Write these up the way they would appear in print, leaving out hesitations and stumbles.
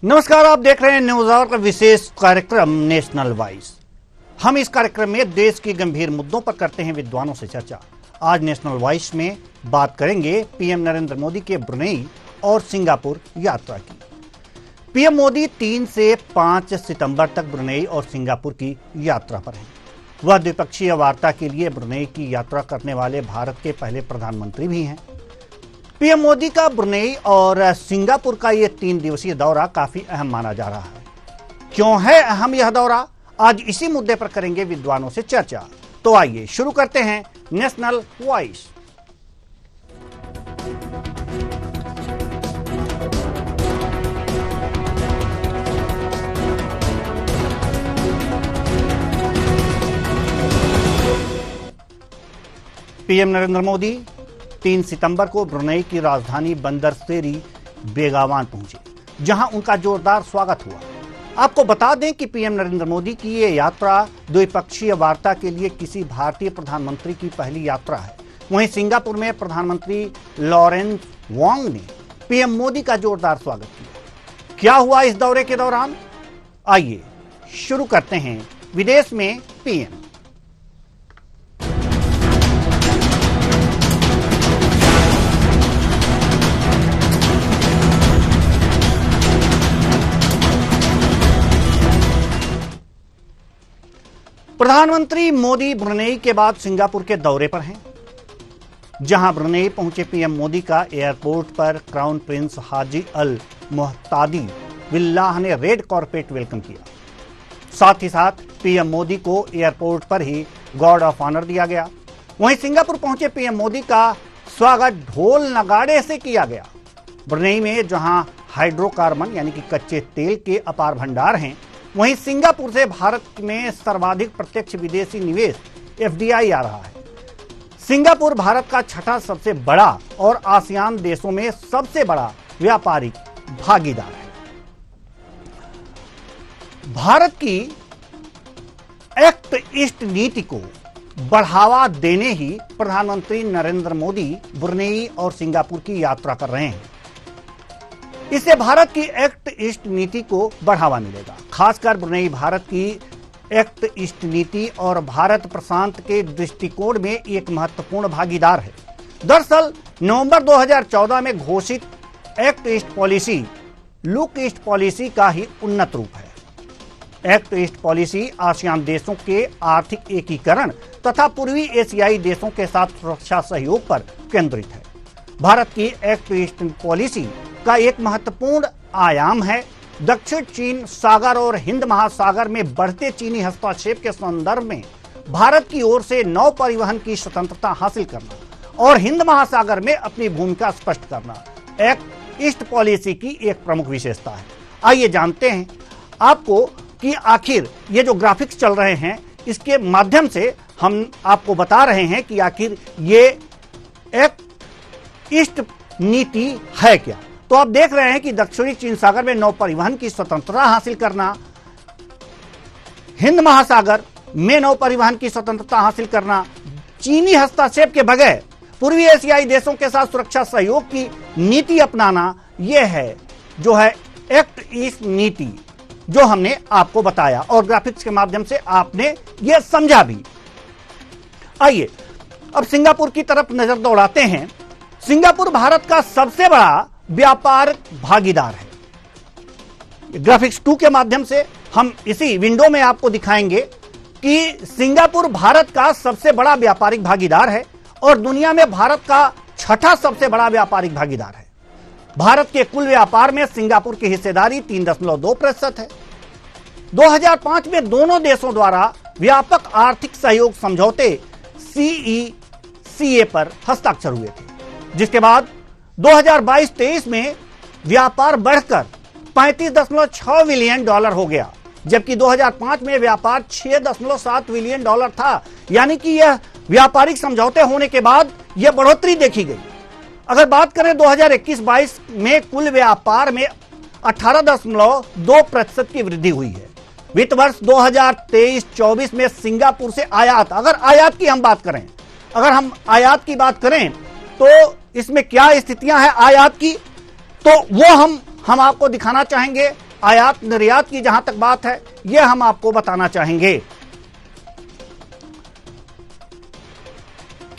नमस्कार, आप देख रहे हैं न्यूज आवर का विशेष कार्यक्रम नेशनल वॉइस। हम इस कार्यक्रम में देश के गंभीर मुद्दों पर करते हैं विद्वानों से चर्चा। आज नेशनल वॉइस में बात करेंगे पीएम नरेंद्र मोदी के ब्रुनेई और सिंगापुर यात्रा की। पीएम मोदी 3 से 5 सितंबर तक ब्रुनेई और सिंगापुर की यात्रा पर हैं। वह द्विपक्षीय वार्ता के लिए ब्रुनेई की यात्रा करने वाले भारत के पहले प्रधानमंत्री भी हैं। पीएम मोदी का ब्रुनेई और सिंगापुर का ये 3 दिवसीय दौरा काफी अहम माना जा रहा है। क्यों है अहम यह दौरा? आज इसी मुद्दे पर करेंगे विद्वानों से चर्चा। तो आइए शुरू करते हैं national voice. PM Narendra Modi 3 सितंबर को ब्रुनेई की राजधानी बंदर सेरी बेगावान पहुंचे, जहां उनका जोरदार स्वागत हुआ। आपको बता दें कि पीएम नरेंद्र मोदी की ये यात्रा द्विपक्षीय वार्ता के लिए किसी भारतीय प्रधानमंत्री की पहली यात्रा है। वहीं सिंगापुर में प्रधानमंत्री लॉरेंस वोंग ने पीएम मोदी का जोरदार स्वागत किया। क्या हुआ इस दौरे के दौरान? आइए शुरू करते हैं विदेश में पीएम। प्रधानमंत्री मोदी ब्रुनेई के बाद सिंगापुर के दौरे पर हैं, जहां ब्रुनेई पहुंचे पीएम मोदी का एयरपोर्ट पर क्राउन प्रिंस हाजी अल मुहतादी बिल्लाह ने रेड कॉर्पेट वेलकम किया। साथ ही साथ पीएम मोदी को एयरपोर्ट पर ही गार्ड ऑफ ऑनर दिया गया। वहीं सिंगापुर पहुंचे पीएम मोदी का स्वागत ढोल नगाड़े से किया गया। ब्रुनेई में जहां हाइड्रोकार्बन यानी कि कच्चे तेल के अपार भंडार हैं, वहीं सिंगापुर से भारत में सर्वाधिक प्रत्यक्ष विदेशी निवेश एफडीआई आ रहा है। सिंगापुर भारत का छठा सबसे बड़ा और आसियान देशों में सबसे बड़ा व्यापारिक भागीदार है। भारत की एक्ट ईस्ट नीति को बढ़ावा देने ही प्रधानमंत्री नरेंद्र मोदी ब्रुनेई और सिंगापुर की यात्रा कर रहे हैं। इससे भारत की एक्ट ईस्ट नीति को बढ़ावा मिलेगा। खासकर ब्रुनेई भारत की एक्ट ईस्ट नीति और भारत प्रशांत के दृष्टिकोण में एक महत्वपूर्ण भागीदार है। दरअसल नवंबर 2014 में घोषित act east policy look east policy का ही उन्नत रूप है। एक्ट ईस्ट पॉलिसी आसियान देशों के आर्थिक एकीकरण तथा पूर्वी एशियाई देशों के साथ सुरक्षा सहयोग पर केंद्रित है। भारत की एक्ट ईस्ट पॉलिसी का एक महत्वपूर्ण आयाम है दक्षिण चीन सागर और हिंद महासागर में बढ़ते चीनी हस्तक्षेप के संदर्भ में भारत की ओर से नौ परिवहन की स्वतंत्रता हासिल करना और हिंद महासागर में अपनी भूमिका स्पष्ट करना एक्ट ईस्ट पॉलिसी की एक प्रमुख विशेषता है। आइए जानते हैं आपको कि आखिर ये जो ग्राफिक्स चल रहे हैं इसके माध्यम से हम आपको बता रहे हैं कि आखिर ये एक्ट ईस्ट नीति है क्या। तो आप देख रहे हैं कि दक्षिणी चीन सागर में नौ परिवहन की स्वतंत्रता हासिल करना, हिंद महासागर में नौ परिवहन की स्वतंत्रता हासिल करना, चीनी हस्तक्षेप के बगैर पूर्वी एशियाई देशों के साथ सुरक्षा सहयोग की नीति अपनाना, यह है जो है एक्ट ईस्ट नीति जो हमने आपको बताया और ग्राफिक्स के माध्यम से आपने यह समझा भी। आइए अब सिंगापुर की तरफ नजर दौड़ाते हैं। सिंगापुर भारत का सबसे बड़ा व्यापार भागीदार है। ग्राफिक्स 2 के माध्यम से हम इसी विंडो में आपको दिखाएंगे कि सिंगापुर भारत का सबसे बड़ा व्यापारिक भागीदार है और दुनिया में भारत का छठा सबसे बड़ा व्यापारिक भागीदार है। भारत के कुल व्यापार में सिंगापुर की हिस्सेदारी 3.2% है। 2005 में दोनों देशों द्वारा व्यापक आर्थिक सहयोग समझौते CECA पर हस्ताक्षर हुए थे, जिसके बाद 2022-23 में व्यापार बढ़कर $35.6 बिलियन हो गया, जबकि 2005 में व्यापार $6.7 बिलियन था। यानी कि यह व्यापारिक समझौते होने के बाद यह बढ़ोतरी देखी गई। अगर बात करें 2021-22 में कुल व्यापार में 18.2% की वृद्धि हुई है। वित्त वर्ष 2023-24 में सिंगापुर से आयात, अगर आयात की हम बात करें, अगर हम आयात की बात करें तो इसमें क्या स्थितियां हैं आयात की, तो वो हम आपको दिखाना चाहेंगे। आयात निर्यात की जहां तक बात है, यह हम आपको बताना चाहेंगे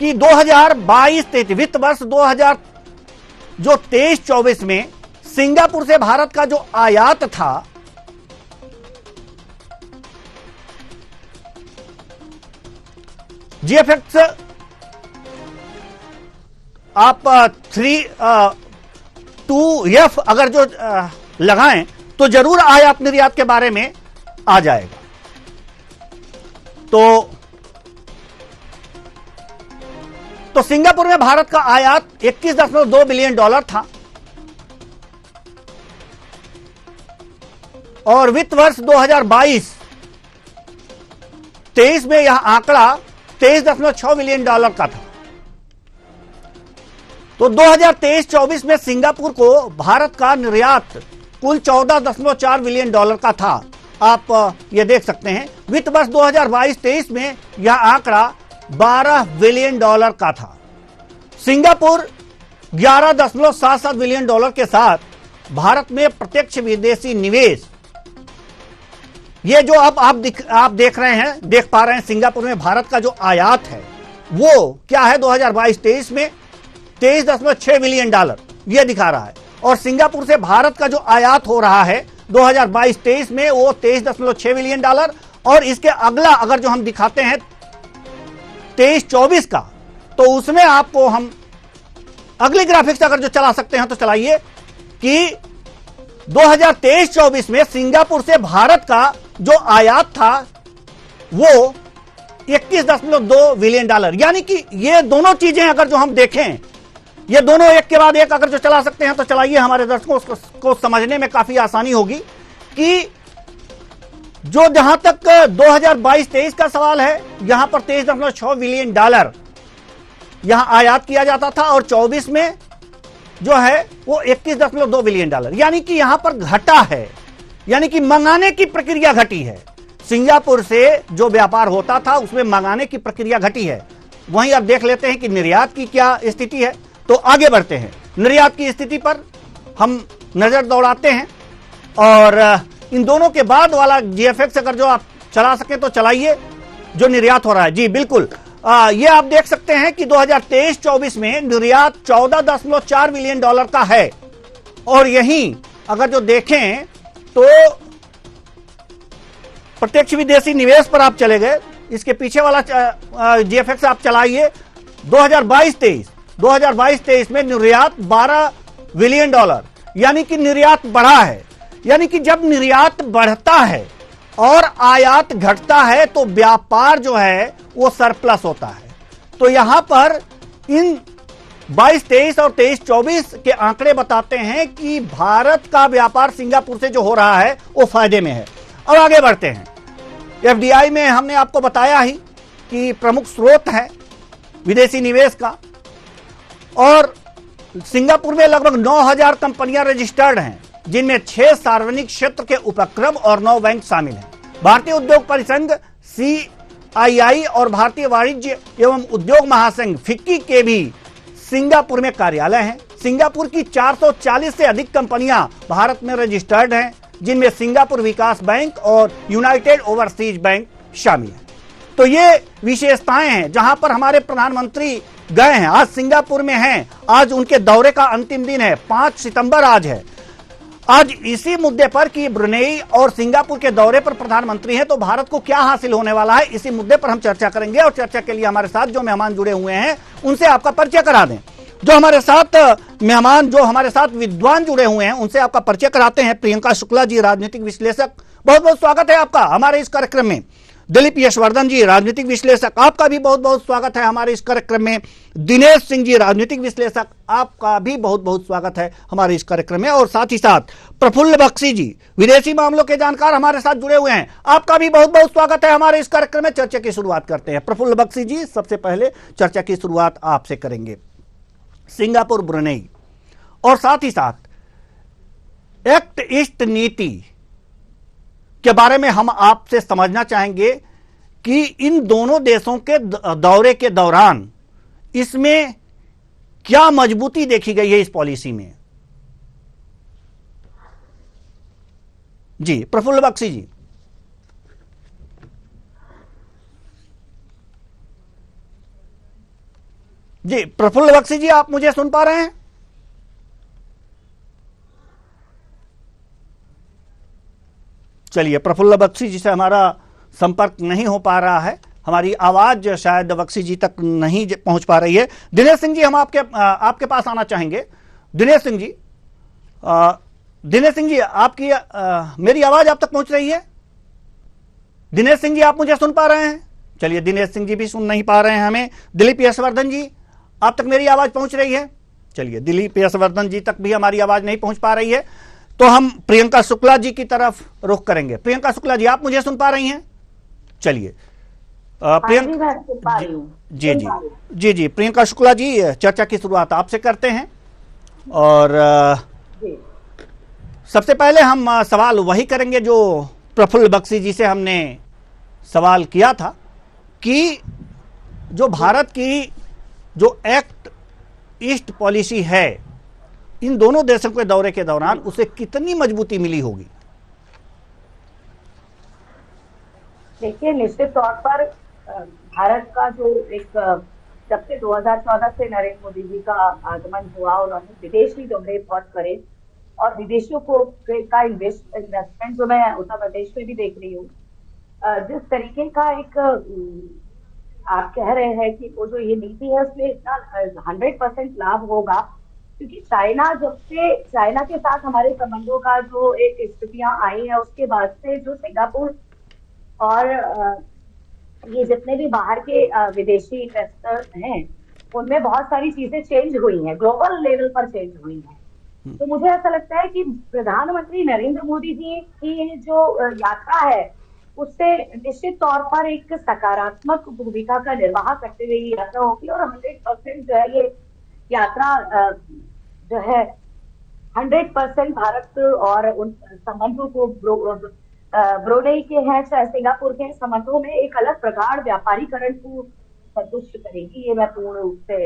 कि 2022-23 वित्त वर्ष 2023-24 में सिंगापुर से भारत का जो आयात था जीएफएक्स आप 2F अगर जो लगाएं तो जरूर आयात निर्यात के बारे में आ जाएगा। तो सिंगापुर में भारत का आयात 21.2 बिलियन डॉलर था और वित्त वर्ष 2022-23 में यह आंकड़ा 23.6 बिलियन डॉलर का था। तो 2023-24 में सिंगापुर को भारत का निर्यात कुल 14.4 बिलियन डॉलर का था। आप यह देख सकते हैं वित्त वर्ष 2022-23 में यह आंकड़ा 12 बिलियन डॉलर का था। सिंगापुर 11.77 बिलियन डॉलर के साथ भारत में प्रत्यक्ष विदेशी निवेश, ये जो अब आप देख रहे हैं, देख पा रहे हैं सिंगापुर में भारत का जो आयात है वो क्या है 2022-23 में 23.6 बिलियन डॉलर यह दिखा रहा है। और सिंगापुर से भारत का जो आयात हो रहा है 2022-23 में वो 23.6 बिलियन डॉलर। और इसके अगला अगर जो हम दिखाते हैं 23-24 का, तो उसमें आपको हम अगली ग्राफिक्स अगर जो चला सकते हैं तो चलाइए कि 2023-24 में सिंगापुर से भारत का जो आयात था वो 21.2 बिलियन डॉलर। यानी कि ये दोनों चीजें अगर जो हम देखें, ये दोनों एक के बाद एक अगर जो चला सकते हैं तो चलाइए, हमारे दर्शकों को समझने में काफी आसानी होगी कि जो जहां तक 2022-23 का सवाल है, यहां पर 23.6 बिलियन डॉलर यहां आयात किया जाता था और 24 में जो है वो 21.2 बिलियन डॉलर, यानी कि यहां पर घटा है, यानी कि मंगाने की प्रक्रिया घटी है। सिंगापुर से जो व्यापार होता था उसमें मंगाने की प्रक्रिया घटी है। वहीं अब देख लेते हैं कि निर्यात की क्या स्थिति है। तो आगे बढ़ते हैं, निर्यात की स्थिति पर हम नजर दौड़ाते हैं और इन दोनों के बाद वाला जीएफएक्स अगर जो आप चला सकें तो चलाइए, जो निर्यात हो रहा है। जी बिल्कुल, ये आप देख सकते हैं कि 2023-24 में निर्यात 14.4 बिलियन डॉलर का है। और यहीं अगर जो देखें तो प्रत्यक्ष विदेशी निवेश पर आप चले गए, इसके पीछे वाला जीएफएक्स आप चलाइए। 2022-23 में निर्यात 12 बिलियन डॉलर, यानी कि निर्यात बढ़ा है। यानी कि जब निर्यात बढ़ता है और आयात घटता है तो व्यापार जो है वो सरप्लस होता है। तो यहां पर इन 22-23 और 23-24 के आंकड़े बताते हैं कि भारत का व्यापार सिंगापुर से जो हो रहा है वो फायदे में है। अब आगे बढ़ते हैं। एफडीआई में हमने आपको बताया ही कि प्रमुख स्रोत है विदेशी निवेश का, और सिंगापुर में लगभग 9,000 कंपनियां रजिस्टर्ड हैं, जिनमें 6 सार्वजनिक क्षेत्र के उपक्रम और 9 बैंक शामिल हैं। भारतीय उद्योग परिसंघ CII और भारतीय वाणिज्य एवं उद्योग महासंघ फिक्की के भी सिंगापुर में कार्यालय हैं। सिंगापुर की 440 से अधिक कंपनियां भारत में रजिस्टर्ड हैं, जिनमें सिंगापुर विकास बैंक और यूनाइटेड ओवरसीज बैंक शामिल हैं। तो ये विशेषताएं हैं जहां पर हमारे प्रधानमंत्री गए हैं, आज सिंगापुर में हैं। आज उनके दौरे का अंतिम दिन है, 5 सितंबर आज है। आज इसी मुद्दे पर कि ब्रुनेई और सिंगापुर के दौरे पर प्रधानमंत्री हैं, तो भारत को क्या हासिल होने वाला है, इसी मुद्दे पर हम चर्चा करेंगे। और चर्चा के लिए हमारे साथ जो मेहमान जुड़े हुए हैं उनसे आपका परिचय करा दें। जो हमारे साथ मेहमान, जो हमारे साथ विद्वान जुड़े हुए हैं, उनसे आपका परिचय कराते हैं। प्रियंका शुक्ला जी, राजनीतिक विश्लेषक, बहुत बहुत स्वागत है आपका हमारे इस कार्यक्रम में। दिलीप यशवर्धन जी, राजनीतिक विश्लेषक, आपका भी बहुत बहुत स्वागत है हमारे इस कार्यक्रम में। दिनेश सिंह जी, राजनीतिक विश्लेषक, आपका भी बहुत बहुत स्वागत है हमारे इस कार्यक्रम में। और साथ ही साथ प्रफुल्ल बख्शी जी, विदेशी मामलों के जानकार, हमारे साथ जुड़े हुए हैं, आपका भी बहुत बहुत स्वागत है हमारे इस कार्यक्रम में। चर्चा की शुरुआत करते हैं। प्रफुल्ल बख्शी जी, सबसे पहले चर्चा की शुरुआत आपसे करेंगे। सिंगापुर, ब्रुनेई और साथ ही साथ एक्ट ईस्ट नीति के बारे में हम आपसे समझना चाहेंगे कि इन दोनों देशों के दौरे के दौरान इसमें क्या मजबूती देखी गई है इस पॉलिसी में। जी प्रफुल्ल बख्शी जी। जी प्रफुल्ल बख्शी जी, आप मुझे सुन पा रहे हैं? चलिए, प्रफुल्ल बख्शी जी से हमारा संपर्क नहीं हो पा रहा है, हमारी आवाज शायद बख्शी जी तक नहीं पहुंच पा रही है। दिनेश सिंह जी, हम आपके पास आना चाहेंगे। दिनेश सिंह जी, दिनेश सिंह जी, आपकी मेरी आवाज आप तक पहुंच रही है? दिनेश सिंह जी, आप मुझे सुन पा रहे हैं? चलिए, दिनेश सिंह जी भी सुन नहीं पा रहे हैं हमें। दिलीप यशवर्धन जी, आप तक मेरी आवाज पहुंच रही है? चलिए, दिलीप यशवर्धन जी तक भी हमारी आवाज नहीं पहुंच पा रही है, तो हम प्रियंका शुक्ला जी की तरफ रुख करेंगे। प्रियंका शुक्ला जी, आप मुझे सुन पा रही हैं? चलिए, प्रियंका जी जी जी जी प्रियंका शुक्ला जी, चर्चा की शुरुआत आपसे करते हैं। और सबसे पहले हम सवाल वही करेंगे जो प्रफुल्ल बख्शी जी से हमने सवाल किया था कि जो भारत की जो एक्ट ईस्ट पॉलिसी है, इन दोनों देशों के दौरे के दौरान उसे कितनी मजबूती मिली होगी? देखिए, निश्चित तौर पर भारत का जो एक जब से 2014 से नरेंद्र मोदी जी का आगमन हुआ, उन्होंने विदेशी दौरे बहुत करे और विदेशियों को का इन्वेस्टमेंट जो मैं उत्तर प्रदेश में भी देख रही हूँ, जिस तरीके का एक आप कह रहे हैं कि वो जो ये नीति है उसमें इतना 100% लाभ होगा, क्योंकि चाइना के साथ हमारे संबंधों का जो एक स्थितियां आई है, उसके बाद से जो सिंगापुर और ये जितने भी बाहर के विदेशी इन्वेस्टर्स हैं, उनमें बहुत सारी चीजें चेंज हुई हैं, ग्लोबल लेवल पर चेंज हुई हैं। तो मुझे ऐसा लगता है कि प्रधानमंत्री नरेंद्र मोदी जी की जो यात्रा है, उससे निश्चित तौर पर एक सकारात्मक भूमिका का निर्वाह करते हुए ये यात्रा होगी और 100% जो है ये यात्रा जो है 100% भारत और उन संबंधों को ब्रुनेई के हैं चाहे सिंगापुर के संबंधों में एक अलग प्रगाढ़ व्यापारीकरण को संतुष्ट करेगी। ये मैं पूर्ण रूप से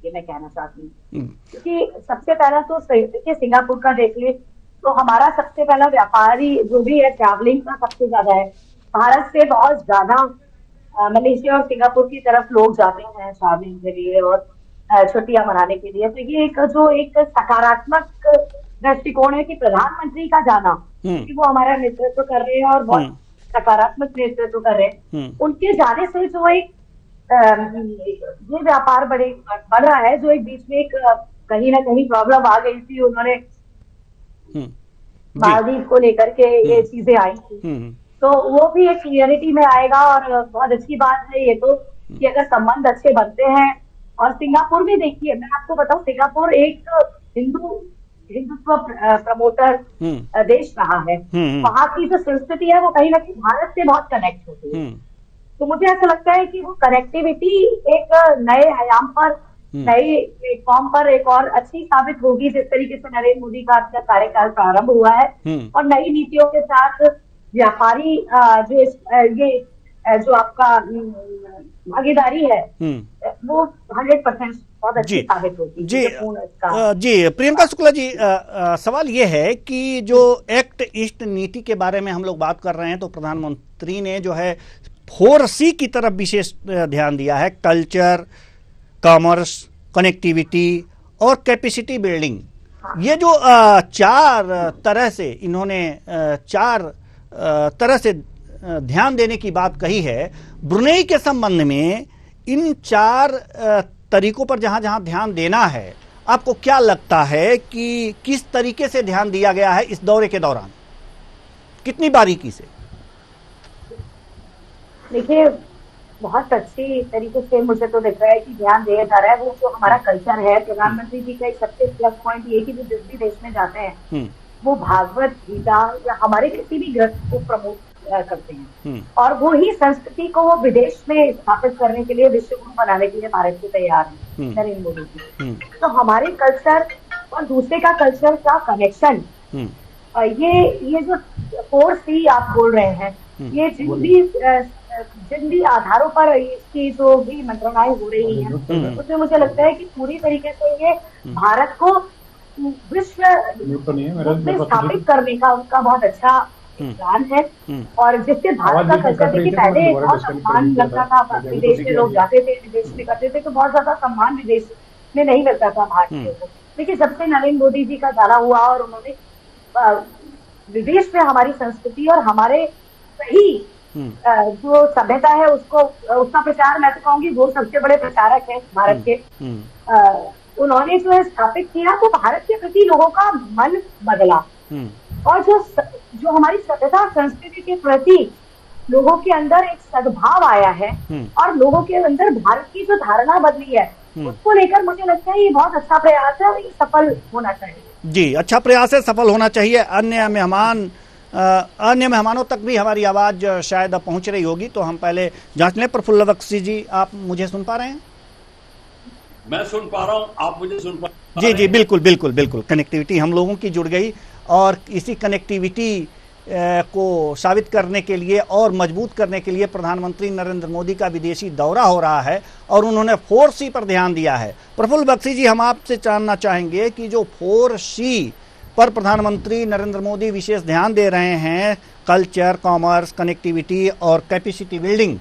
मैं कहना चाहती हूँ, क्योंकि सबसे पहला तो देखिए सिंगापुर का देख ले तो हमारा सबसे पहला व्यापारी जो भी है ट्रैवलिंग का सबसे ज्यादा है। भारत से बहुत ज्यादा मलेशिया और सिंगापुर की तरफ लोग जाते हैं ट्रैवलिंग के लिए और छुट्टियां मनाने के लिए। तो ये एक सकारात्मक दृष्टिकोण है कि प्रधानमंत्री का जाना, कि वो हमारा नेतृत्व कर रहे हैं और बहुत सकारात्मक नेतृत्व कर रहे हैं, उनके जाने से जो एक ये व्यापार बढ़ रहा है, जो एक बीच में एक कहीं ना कहीं प्रॉब्लम आ गई थी, उन्होंने मालदीव को लेकर के ये चीजें आई थी, तो वो भी एक क्लियरिटी में आएगा। और बहुत अच्छी बात है ये तो कि अगर संबंध अच्छे बनते हैं, और सिंगापुर भी देखिए, मैं आपको बताऊं, सिंगापुर एक हिंदुत्व प्रमोटर देश रहा है। वहाँ की जो संस्कृति है वो कहीं ना कहीं भारत से बहुत कनेक्ट होती है। तो मुझे ऐसा लगता है कि वो कनेक्टिविटी एक नए आयाम पर, नए प्लेटफॉर्म पर एक और अच्छी साबित होगी, जिस तरीके से नरेंद्र मोदी का अपना कार्यकाल प्रारंभ हुआ है और नई नीतियों के साथ व्यापारी जो आपका भागीदारी है वो 100% बहुत अच्छी साबित होगी। जी प्रियंका शुक्ला जी, सवाल ये है कि जो एक्ट ईस्ट नीति के बारे में हम लोग बात कर रहे हैं, तो प्रधानमंत्री ने जो है 4C की तरफ विशेष ध्यान दिया है, कल्चर, कॉमर्स, कनेक्टिविटी और कैपेसिटी बिल्डिंग। ये जो चार तरह से इन्होंने ध्यान देने की बात कही है, ब्रुनेई के संबंध में इन 4 तरीकों पर जहां जहां ध्यान देना है, आपको क्या लगता है कि किस तरीके से ध्यान दिया गया है इस दौरे के दौरान, कितनी बारीकी से? देखिए, बहुत अच्छी तरीके से मुझे तो दिख रहा है कि ध्यान दिया जा रहा है। वो जो हमारा कल्चर है, प्रधानमंत्री जी का एक सबसे प्लस पॉइंट ये कि वो जिस भी देश में जाते हैं वो भागवत गीता या हमारे किसी भी ग्रंथ को प्रमोट करते हैं, और वो ही संस्कृति को वो विदेश में स्थापित करने के लिए, विश्व गुरु बनाने के लिए भारत को तैयार है नरेंद्र मोदी जी। तो हमारे कल्चर और दूसरे का कल्चर का कनेक्शन, ये जो 4C आप बोल रहे हैं, ये जिन भी आधारों पर इसकी जो भी मंत्रणाएं हो रही हैं, उसमें मुझे लगता है कि पूरी तरीके से ये भारत को विश्व रूप में स्थापित करने का उनका बहुत अच्छा प्लान है। और जिससे भारत का कल्चर, देखिए पहले बहुत सम्मान लगता था, विदेश में लोग जाते थे, विदेश में करते थे, तो बहुत ज्यादा सम्मान विदेश में नहीं मिलता था भारतीयों को। देखिए जब से नरेंद्र मोदी जी का जाना हुआ और उन्होंने विदेश में हमारी संस्कृति और हमारे सही जो सभ्यता है उसको, उसका प्रचार, मैं तो कहूंगी वो सबसे बड़े प्रचारक है भारत के, उन्होंने जो है स्थापित किया, तो भारत के प्रति लोगों का मन बदला। और जो हमारी सभ्यता संस्कृति के प्रति लोगों के अंदर एक सद्भाव आया है और लोगों के अंदर भारत की जो धारणा बदली है, उसको लेकर मुझे लगता है ये बहुत अच्छा प्रयास है और ये सफल होना चाहिए। जी, अच्छा प्रयास है, सफल होना चाहिए। अन्य मेहमानों तक भी हमारी आवाज शायद अब पहुंच रही होगी, तो हम पहले जांच लें। प्रफुल्ल बख्शी जी, आप मुझे सुन पा रहे हैं? मैं सुन पा रहा हूं, आप मुझे सुन पा रहे हैं? जी, बिल्कुल बिल्कुल बिल्कुल, कनेक्टिविटी हम लोगों की जुड़ गई, और इसी कनेक्टिविटी को साबित करने के लिए और मजबूत करने के लिए प्रधानमंत्री नरेंद्र मोदी का विदेशी दौरा हो रहा है और उन्होंने 4C पर ध्यान दिया है। प्रफुल्ल बख्शी जी, हम आपसे जानना चाहेंगे कि जो 4C पर प्रधानमंत्री नरेंद्र मोदी विशेष ध्यान दे रहे हैं, कल्चर, कॉमर्स, कनेक्टिविटी और कैपेसिटी बिल्डिंग,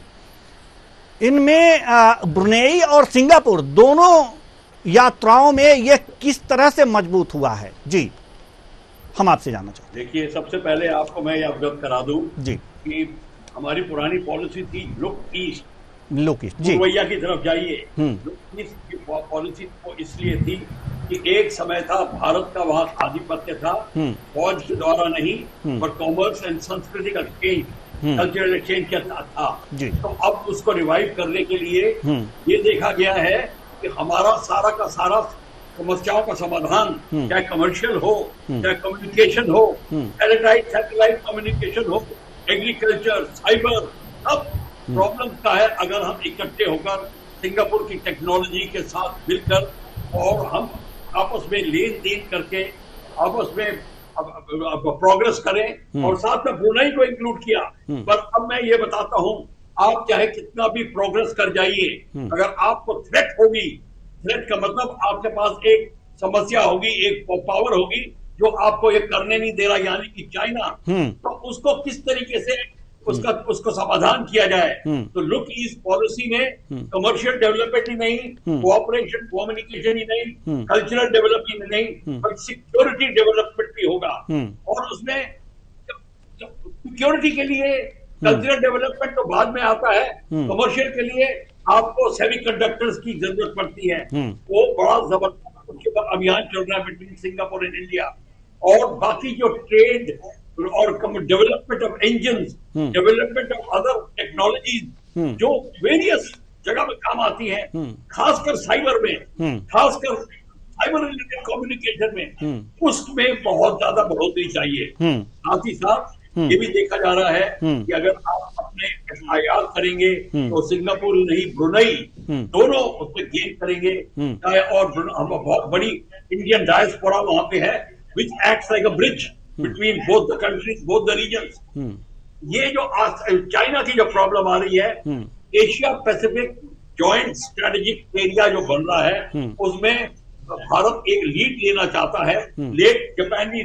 इनमें ब्रुनेई और सिंगापुर दोनों यात्राओं में यह किस तरह से मजबूत हुआ है? जी, हम आपसे जानना चाहते हैं। देखिए, सबसे पहले आपको मैं ये अवगत करा दूं जी कि हमारी पुरानी पॉलिसी थी लुक ईस्ट, जी, पूर्वैया की तरफ जाइए। लुक ईस्ट की पॉलिसी तो इसलिए थी कि एक समय था भारत का वहां आधिपत्य था, फौज के द्वारा नहीं पर कॉमर्स एंड सांस्कृतिक एक्सचेंज, कल्चरल एक्सचेंज क्या था। तो अब उसको रिवाइव करने के लिए ये देखा गया है कि हमारा सारा का सारा समस्याओं का समाधान, चाहे कमर्शियल हो, चाहे कम्युनिकेशन हो, सैटेलाइट कम्युनिकेशन हो, एग्रीकल्चर, साइबर, सब प्रॉब्लम का है अगर हम इकट्ठे होकर सिंगापुर की टेक्नोलॉजी के साथ मिलकर और हम आपस में लेन देन करके आपस में प्रोग्रेस करें, और साथ में ब्रुनेई को इंक्लूड किया। पर अब मैं ये बताता हूं, आप चाहे कितना भी प्रोग्रेस कर जाइए, अगर आपको थ्रेट होगी, थ्रेट का मतलब आपके पास एक समस्या होगी, एक पावर होगी जो आपको ये करने नहीं दे रहा, यानी कि चाइना, तो उसको किस तरीके से उसको समाधान किया जाए। तो लुक ईस्ट पॉलिसी में कमर्शियल डेवलपमेंट ही नहीं, कोऑपरेशन कम्युनिकेशन ही नहीं, कल्चरल डेवलपमेंट ही नहीं, पर सिक्योरिटी डेवलपमेंट भी होगा। और उसमें सिक्योरिटी के लिए कल्चरल डेवलपमेंट तो बाद में आता है, कमर्शियल के लिए आपको सेमीकंडक्टर्स की जरूरत पड़ती है। वो बड़ा जबरदस्त उसके ऊपर अभियान चल रहा है बिटवीन सिंगापुर एंड इंडिया। और बाकी जो ट्रेड और development of engines, development of other technologies जो वेरियस जगह में काम आती है, खासकर साइबर में, खासकर साइबर रिलेटेड कम्युनिकेशन में, उसमें बहुत ज्यादा बढ़ोतरी चाहिए। साथ ही साथ ये भी देखा जा रहा है कि अगर आप अपने IR करेंगे तो सिंगापुर नहीं ब्रुनेई दोनों उसमें गेन करेंगे। और बहुत बड़ी इंडियन डायस्पोरा वहां पे है, which acts like a bridge between both the countries, both the regions. ये जो चाइना की जो प्रॉब्लम आ रही है, Asia Pacific joint strategic area जो बन रहा है, उसमें भारत एक लीड लेना चाहता है।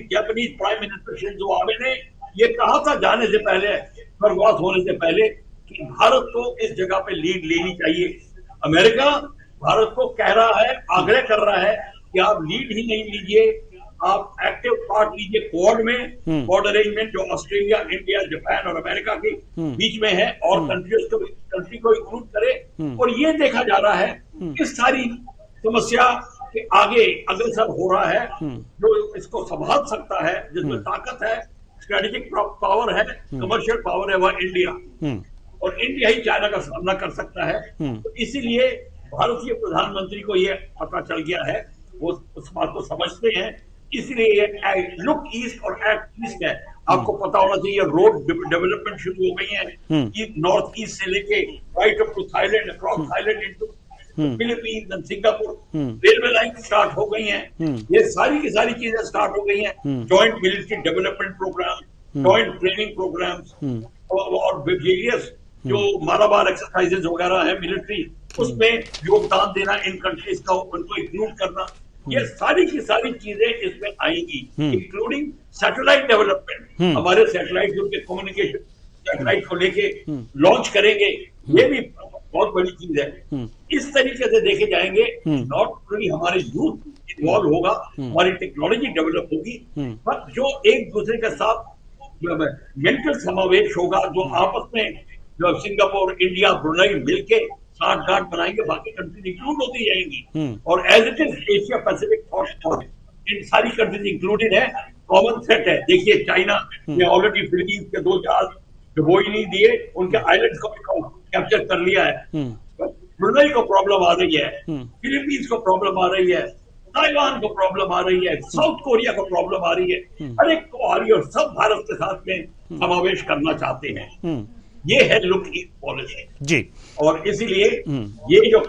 Japanese prime minister Shinzo Abe ने ये कहा था जाने से पहले, स्वर्गवास होने से पहले, कि भारत को इस जगह पे लीड लेनी चाहिए। अमेरिका भारत को कह रहा है, आग्रह कर रहा है कि आप लीड ही नहीं लीजिए, आप एक्टिव पार्ट लीजिए क्वाड में, क्वाड अरेंजमेंट जो ऑस्ट्रेलिया, इंडिया, जापान और अमेरिका के बीच में है, और कंट्री को इंक्लूड करे। और ये देखा जा रहा है कि सारी समस्या के आगे अग्रसर हो रहा है, जो इसको संभाल सकता है, जिसमें ताकत है, स्ट्रेटेजिक पावर है, कमर्शियल पावर है, वह इंडिया, और इंडिया ही चाइना का सामना कर सकता है। तो इसीलिए भारतीय प्रधानमंत्री को यह पता चल गया है, वो उस बात को समझते हैं, इसलिए लुक ईस्ट और एक्ट ईस्ट है। आपको पता होना चाहिए रोड डेवलपमेंट शुरू हो गई है, नॉर्थ ईस्ट से लेके right up to Thailand, across Thailand into Philippines and Singapore, railway line start हो गई हैं। ये सारी की सारी चीजें स्टार्ट हो गई हैं। Joint military development program, joint training programs, और वेरियस जो मालाबार एक्सरसाइजेज वगैरह है मिलिट्री, उसमें योगदान देना इन कंट्रीज का, उनको इंक्लूड करना, ये सारी की सारी चीजें इसमें आएंगी, इंक्लूडिंग सैटेलाइट डेवलपमेंट। हमारे सैटेलाइट उनके कम्युनिकेशन सैटेलाइट को लेके लॉन्च करेंगे, ये भी बहुत बड़ी चीज है। इस तरीके से देखे जाएंगे, नॉट ओनली हमारे यूथ इन्वॉल्व होगा, हमारी टेक्नोलॉजी डेवलप होगी, पर जो एक दूसरे के साथ मेंटल समावेश होगा, जो आपस में जो सिंगापुर, इंडिया, ब्रुनेई मिलके साठ-गांठ बनाएंगे, बाकी कंट्रीज इंक्लूड होती जाएंगी। और as it is Asia Pacific thought इन सारी कंट्रीज इंक्लूडेड है, कॉमन सेट है। देखिए चाइना ने ऑलरेडी फिलीपींस के 2 जहाज डुबो ही नहीं दिए, उनके आइलैंड्स को कैप्चर कर लिया है। ब्रुनेई को प्रॉब्लम आ रही है, फिलीपींस को प्रॉब्लम आ रही है, ताइवान को प्रॉब्लम आ रही है, साउथ कोरिया को प्रॉब्लम आ रही है, हर एक को आ रही है, और सब भारत के साथ में समावेश करना चाहते हैं। ये है लुक ईस्ट पॉलिसी जी। और इसीलिए ये जो